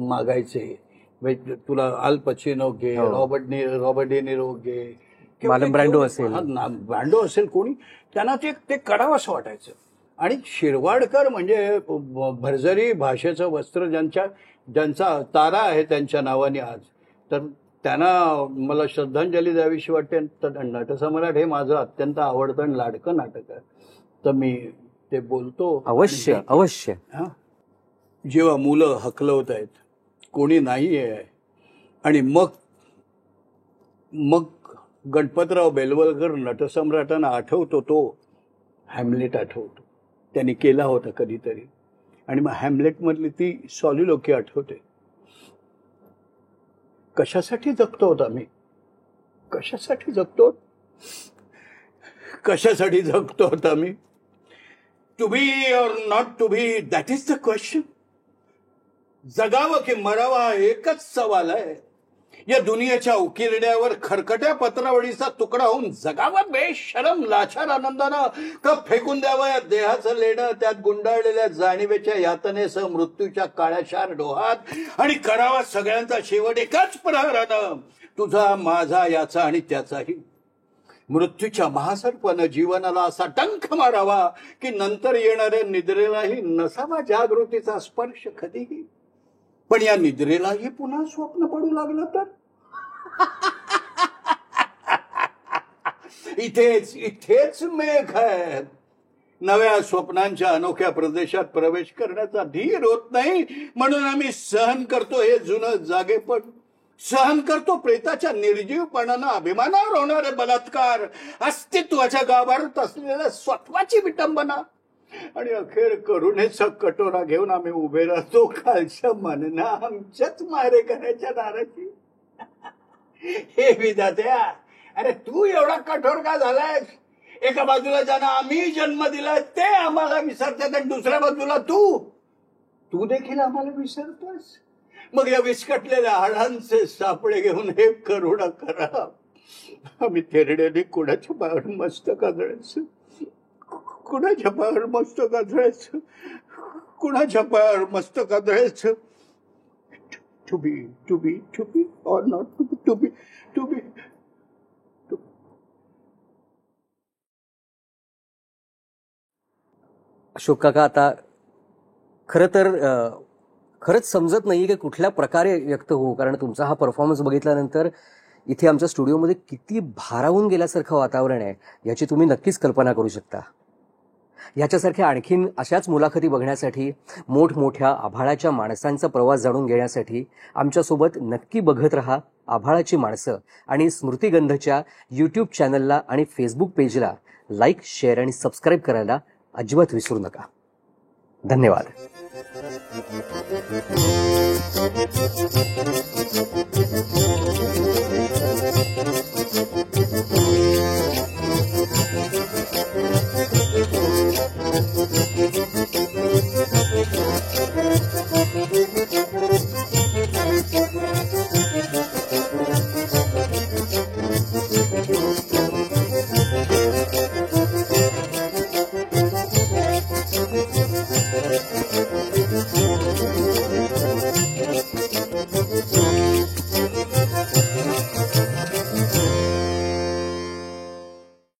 मागायचे. म्हणजे तुला अल पचिनो घे, रॉबर्ट डे निरो घे, मार्लन ब्रँडो असेल, ब्रँडो असेल, कोणी त्यांना ते करावंसं वाटायचं. आणि शिरवाडकर म्हणजे भरजरी भाषेचं वस्त्र ज्यांचा तारा आहे त्यांच्या नावाने आज, तर त्यांना मला श्रद्धांजली द्यावीशी वाटते. तर नटसम्राट हे माझं अत्यंत आवडतं आणि लाडकं नाटक आहे, तर मी ते बोलतो. अवश्य अवश्य. जेव्हा मुलं हकलवत आहेत, कोणी नाही आहे, आणि मग गणपतराव बेलवलकर नटसम्राटांना आठवतो, तो हॅमलेट आठवतो, त्यांनी केला होता कधीतरी, आणि मग हॅमलेटमधली ती सॉलिलोकी आठवते. कशासाठी जगतो आम्ही, कशासाठी जगतो, कशासाठी जगतो आम्ही? टू बी और not to be, that is the question. जगावं की मरावा हा एकच सवाल आहे. या दुनियेच्या उकिरड्यावर खरकट्या पत्रावळीचा तुकडा होऊन जगावं बेशरम लाचार आनंदानं, का फेकून द्यावं या देहाचं लेणं त्यात गुंडाळलेल्या जाणीवेच्या यातनेसह मृत्यूच्या काळ्याशार डोहात, आणि करावा सगळ्यांचा शेवट एकाच प्रहारानं, तुझा माझा याचा आणि त्याचाही. मृत्यूच्या महासर्पानं जीवनाला असा डंख मारावा की नंतर येणाऱ्या निद्रेलाही नसावा जागृतीचा स्पर्श कधीही. पण या निद्रेलाही पुन्हा स्वप्न पडू लागलं तर इथेच मेघ आहे. नव्या स्वप्नांच्या अनोख्या प्रदेशात प्रवेश करण्याचा धीर होत नाही, म्हणून आम्ही सहन करतो हे जुनं जागेपण, सहन करतो प्रेताच्या निर्जीवपणानं अभिमानावर होणारे बलात्कार, अस्तित्वाच्या गाभारात असलेल्या स्वत्वाची विटंबना, आणि अखेर करुणेचा कटोरा घेऊन आम्ही उभे राहतो खालच्या मनना आमच्याच मारे करायच्या दाराची. हे विधात्या, अरे तू एवढा कठोर का झालायस? एका बाजूला ज्यांना आम्ही जन्म दिलाय ते आम्हाला विसरतात, आणि दुसऱ्या बाजूला तू देखील आम्हाला विसरतोस. मग या विस्कटलेल्या हाडांचे सापळे घेऊन हे करुणा करा. आम्ही थेरड्याने कुणाच्या पायावर मस्तक आदळायचं, कुणाच्या पायावर मस्तक आदळायचं, कुणाच्या पायावर मस्तक आदळायचं. टू बी और नॉट टू बी. अशोक काका, आता खरंच समजत नाहीये की कुठल्या प्रकारे व्यक्त होऊ, कारण तुमचा हा परफॉर्मन्स बघितल्यानंतर इथे आमच्या स्टुडिओमध्ये किती भारावून गेल्यासारखं वातावरण आहे याची तुम्ही नक्कीच कल्पना करू शकता. ह्याच्यासारख्या आणखीन अशाच मुलाखती बघण्यासाठी, मोठमोठ्या आभाळाच्या माणसांचा प्रवास जाणून घेण्यासाठी आमच्यासोबत नक्की बघत रहा आभाळाची माणसं, आणि स्मृतिगंधच्या यूट्यूब चॅनलला आणि फेसबुक पेजला लाईक, शेअर आणि सबस्क्राईब करायला अजिबात विसरू नका. धन्यवाद.